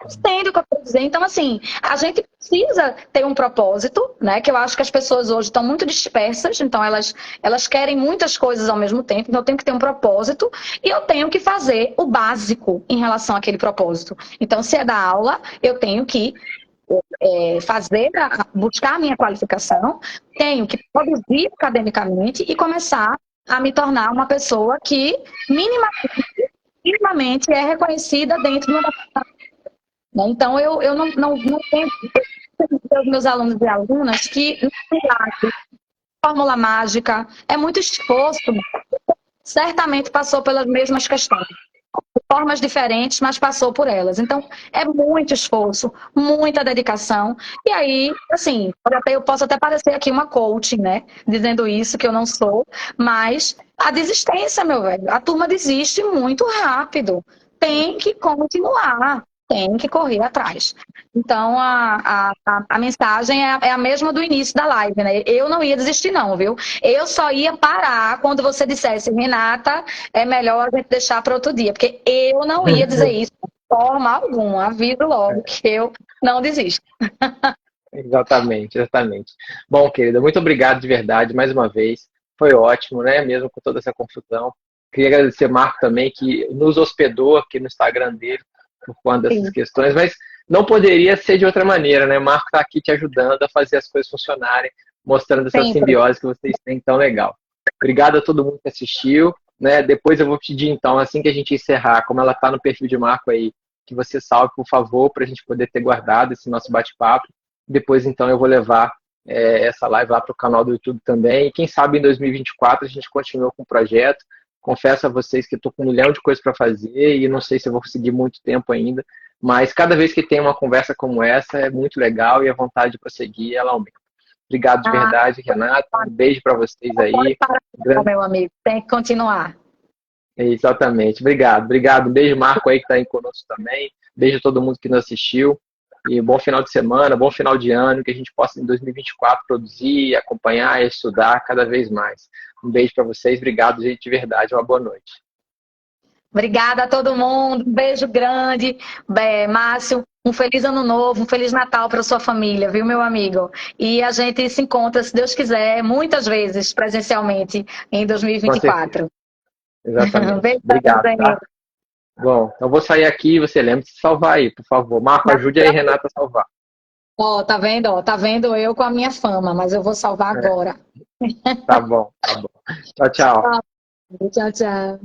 Entendo o que eu quero dizer. Então, assim, a gente precisa ter um propósito, né? Que eu acho que as pessoas hoje estão muito dispersas, então elas querem muitas coisas ao mesmo tempo, então eu tenho que ter um propósito e eu tenho que fazer o básico em relação àquele propósito. Então, se é dar aula, eu tenho que buscar a minha qualificação, tenho que produzir academicamente e começar a me tornar uma pessoa que minimamente é reconhecida dentro de uma. Né? Então, eu não tenho os meus alunos e alunas que não tem milagre, fórmula mágica, é muito esforço, certamente passou pelas mesmas questões. De formas diferentes, mas passou por elas. Então, é muito esforço, muita dedicação. E aí, assim, eu posso até parecer aqui uma coach, né? Dizendo isso, que eu não sou, mas a desistência, meu velho, a turma desiste muito rápido. Tem que continuar, tem que correr atrás. Então, a mensagem é a mesma do início da live, né? Eu não ia desistir, não, viu? Eu só ia parar quando você dissesse, Renata, é melhor a gente deixar para outro dia, porque eu não ia dizer isso de forma alguma. Aviso logo que eu não desisto. Exatamente, exatamente. Bom, querida, muito obrigado de verdade mais uma vez. Foi ótimo, né? Mesmo com toda essa confusão. Queria agradecer ao Marco também, que nos hospedou aqui no Instagram dele por conta dessas questões, mas não poderia ser de outra maneira, né? O Marco está aqui te ajudando a fazer as coisas funcionarem, mostrando essa simbiose que vocês têm tão legal. Obrigado a todo mundo que assistiu, né? Depois eu vou pedir, então, assim que a gente encerrar, como ela está no perfil de Marco aí, que você salve, por favor, para a gente poder ter guardado esse nosso bate-papo. Depois, então, eu vou levar essa live lá para o canal do YouTube também. E quem sabe em 2024 a gente continua com o projeto. Confesso a vocês que estou com 1 milhão de coisas para fazer e não sei se eu vou conseguir muito tempo ainda. Mas cada vez que tem uma conversa como essa é muito legal e a vontade de prosseguir ela aumenta. Obrigado de verdade, Renata. Um beijo para vocês aí. Meu amigo, tem que continuar. Exatamente. Obrigado. Obrigado. Um beijo, Marco, aí que está aí conosco também. Beijo a todo mundo que nos assistiu. E bom final de semana, bom final de ano, que a gente possa em 2024 produzir, acompanhar e estudar cada vez mais. Um beijo para vocês. Obrigado, gente, de verdade. Uma boa noite. Obrigada a todo mundo. Um beijo grande. Márcio, um feliz ano novo, um feliz Natal para sua família, viu, meu amigo? E a gente se encontra, se Deus quiser, muitas vezes presencialmente em 2024. Exatamente. Beijo, obrigado, tá? Bom, então vou sair aqui e você lembra de se salvar aí, por favor. Marco, ajude aí, Renata, a salvar. Tá vendo? Tá vendo eu com a minha fama, mas eu vou salvar agora. Tá bom, tá bom. Tchau, tchau. Tchau, tchau.